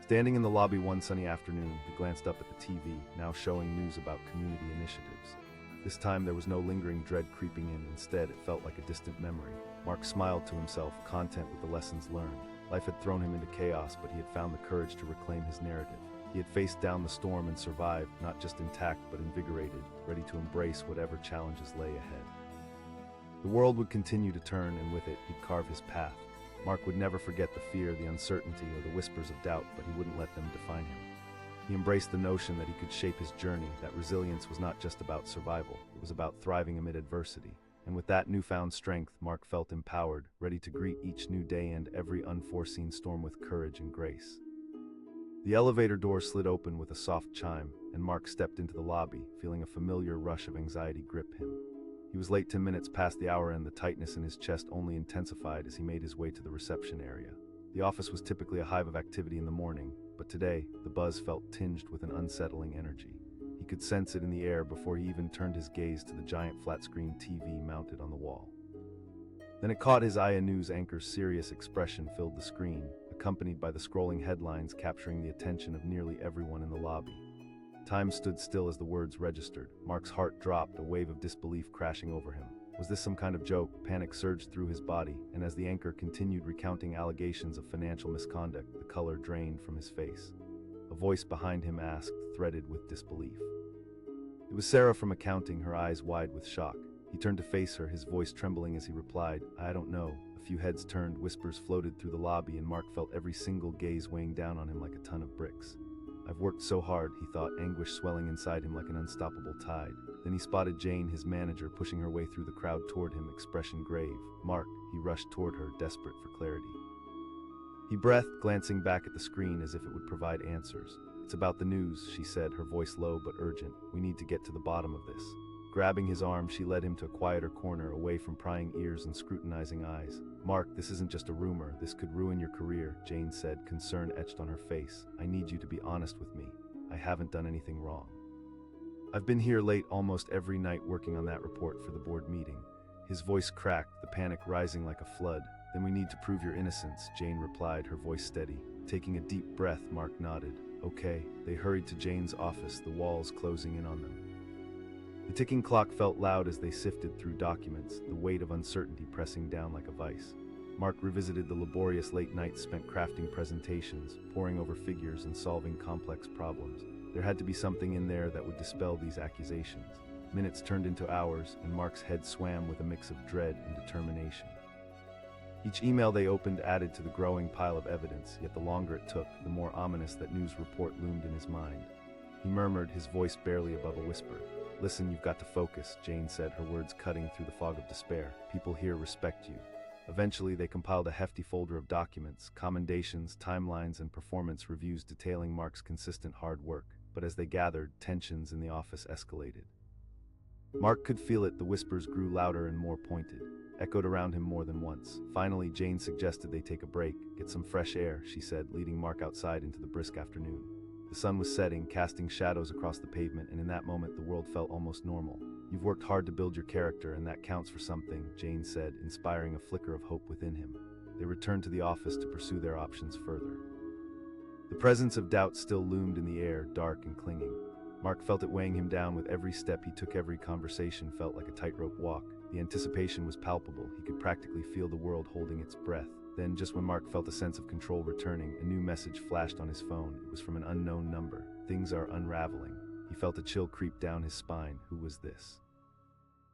Standing in the lobby one sunny afternoon, he glanced up at the TV, now showing news about community initiatives. This time there was no lingering dread creeping in, instead it felt like a distant memory. Mark smiled to himself, content with the lessons learned. Life had thrown him into chaos, but he had found the courage to reclaim his narrative. He had faced down the storm and survived, not just intact but invigorated, ready to embrace whatever challenges lay ahead. The world would continue to turn, and with it, he'd carve his path. Mark would never forget the fear, the uncertainty, or the whispers of doubt, but he wouldn't let them define him. He embraced the notion that he could shape his journey, that resilience was not just about survival, it was about thriving amid adversity. And with that newfound strength, Mark felt empowered, ready to greet each new day and every unforeseen storm with courage and grace. The elevator door slid open with a soft chime, and Mark stepped into the lobby, feeling a familiar rush of anxiety grip him. He was late 10 minutes past the hour, and the tightness in his chest only intensified as he made his way to the reception area. The office was typically a hive of activity in the morning, but today, the buzz felt tinged with an unsettling energy. He could sense it in the air before he even turned his gaze to the giant flat-screen TV mounted on the wall. Then it caught his eye. A news anchor's serious expression filled the screen, accompanied by the scrolling headlines capturing the attention of nearly everyone in the lobby. Time stood still as the words registered. Mark's heart dropped, a wave of disbelief crashing over him. Was this some kind of joke? Panic surged through his body, and as the anchor continued recounting allegations of financial misconduct, the color drained from his face. A voice behind him asked, threaded with disbelief. It was Sarah from accounting, her eyes wide with shock. He turned to face her, his voice trembling as he replied, "I don't know." A few heads turned, whispers floated through the lobby, and Mark felt every single gaze weighing down on him like a ton of bricks. "I've worked so hard," he thought, anguish swelling inside him like an unstoppable tide. Then he spotted Jane, his manager, pushing her way through the crowd toward him, expression grave. "Mark," he rushed toward her, desperate for clarity. He breathed, glancing back at the screen as if it would provide answers. "It's about the news," she said, her voice low but urgent. "We need to get to the bottom of this." Grabbing his arm, she led him to a quieter corner, away from prying ears and scrutinizing eyes. "Mark, this isn't just a rumor. This could ruin your career," Jane said, concern etched on her face. "I need you to be honest with me. I haven't done anything wrong. I've been here late almost every night working on that report for the board meeting." His voice cracked, the panic rising like a flood. "Then we need to prove your innocence," Jane replied, her voice steady. Taking a deep breath, Mark nodded. "Okay." They hurried to Jane's office, the walls closing in on them. The ticking clock felt loud as they sifted through documents, the weight of uncertainty pressing down like a vice. Mark revisited the laborious late nights spent crafting presentations, poring over figures and solving complex problems. There had to be something in there that would dispel these accusations. Minutes turned into hours, and Mark's head swam with a mix of dread and determination. Each email they opened added to the growing pile of evidence, yet the longer it took, the more ominous that news report loomed in his mind. He murmured, his voice barely above a whisper. "Listen, you've got to focus," Jane said, her words cutting through the fog of despair. "People here respect you." Eventually, they compiled a hefty folder of documents, commendations, timelines, and performance reviews detailing Mark's consistent hard work. But as they gathered, tensions in the office escalated. Mark could feel it. The whispers grew louder and more pointed, echoed around him more than once. Finally, Jane suggested they take a break, get some fresh air, she said, leading Mark outside into the brisk afternoon. The sun was setting, casting shadows across the pavement, and in that moment the world felt almost normal. "You've worked hard to build your character, and that counts for something," Jane said, inspiring a flicker of hope within him. They returned to the office to pursue their options further. The presence of doubt still loomed in the air, dark and clinging. Mark felt it weighing him down with every step he took. Every conversation felt like a tightrope walk. The anticipation was palpable. He could practically feel the world holding its breath. Then, just when Mark felt a sense of control returning, a new message flashed on his phone. It was from an unknown number. "Things are unraveling." He felt a chill creep down his spine. Who was this?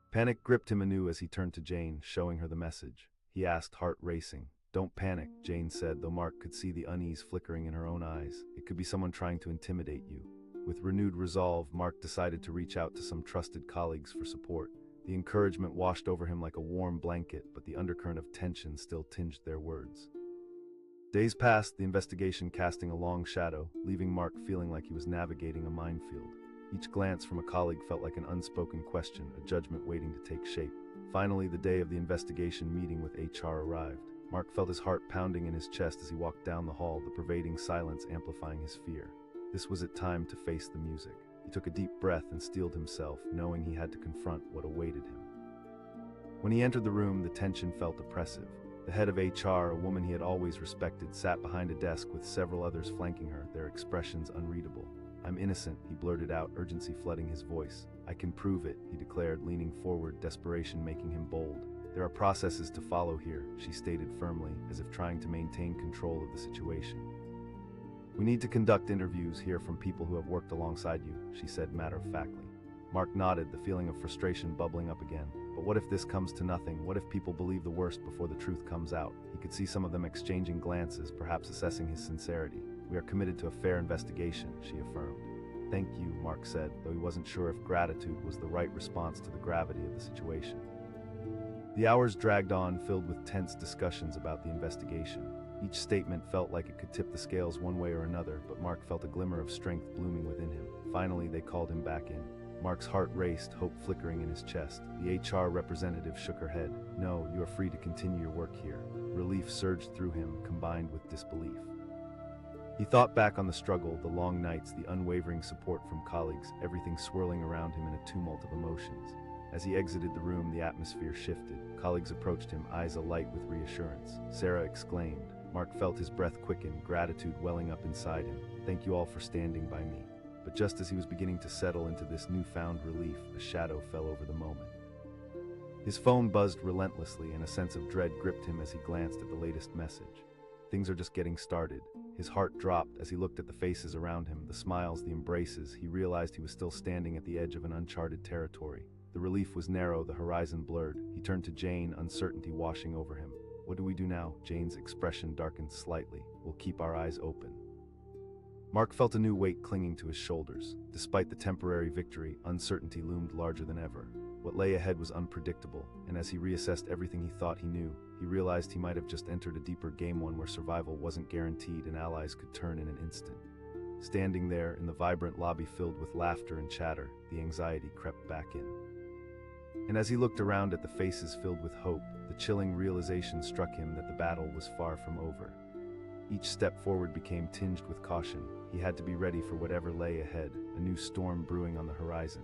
Panic gripped him anew as he turned to Jane, showing her the message. He asked, heart racing. "Don't panic," Jane said, though Mark could see the unease flickering in her own eyes. "It could be someone trying to intimidate you." With renewed resolve, Mark decided to reach out to some trusted colleagues for support. The encouragement washed over him like a warm blanket, but the undercurrent of tension still tinged their words. Days passed, the investigation casting a long shadow, leaving Mark feeling like he was navigating a minefield. Each glance from a colleague felt like an unspoken question, a judgment waiting to take shape. Finally, the day of the investigation meeting with HR arrived. Mark felt his heart pounding in his chest as he walked down the hall, the pervading silence amplifying his fear. This was it, time to face the music. He took a deep breath and steeled himself, knowing he had to confront what awaited him. When he entered the room, the tension felt oppressive. The head of HR, a woman he had always respected, sat behind a desk with several others flanking her, their expressions unreadable. "I'm innocent," he blurted out, urgency flooding his voice. "I can prove it," he declared, leaning forward, desperation making him bold. "There are processes to follow here," she stated firmly, as if trying to maintain control of the situation. "We need to conduct interviews, hear from people who have worked alongside you," she said matter-of-factly. Mark nodded, the feeling of frustration bubbling up again. But what if this comes to nothing? What if people believe the worst before the truth comes out? He could see some of them exchanging glances, perhaps assessing his sincerity. "We are committed to a fair investigation," she affirmed. "Thank you," Mark said, though he wasn't sure if gratitude was the right response to the gravity of the situation. The hours dragged on, filled with tense discussions about the investigation. Each statement felt like it could tip the scales one way or another, but Mark felt a glimmer of strength blooming within him. Finally, they called him back in. Mark's heart raced, hope flickering in his chest. The HR representative shook her head. "No, you are free to continue your work here." Relief surged through him, combined with disbelief. He thought back on the struggle, the long nights, the unwavering support from colleagues, everything swirling around him in a tumult of emotions. As he exited the room, the atmosphere shifted. Colleagues approached him, eyes alight with reassurance. Sarah exclaimed. Mark felt his breath quicken, gratitude welling up inside him. "Thank you all for standing by me." but just as he was beginning to settle into this newfound relief, a shadow fell over the moment. His phone buzzed relentlessly, and a sense of dread gripped him as he glanced at the latest message. Things are just getting started. His heart dropped as he looked at the faces around him, the smiles, the embraces. He realized he was still standing at the edge of an uncharted territory. The relief was narrow, the horizon blurred. He turned to Jane, uncertainty washing over him. What do we do now? Jane's expression darkened slightly. We'll keep our eyes open. Mark felt a new weight clinging to his shoulders. Despite the temporary victory, uncertainty loomed larger than ever. What lay ahead was unpredictable, and as he reassessed everything he thought he knew, he realized he might have just entered a deeper game, one where survival wasn't guaranteed and allies could turn in an instant. Standing there in the vibrant lobby filled with laughter and chatter, the anxiety crept back in. And as he looked around at the faces filled with hope, the chilling realization struck him that the battle was far from over. Each step forward became tinged with caution. He had to be ready for whatever lay ahead, a new storm brewing on the horizon.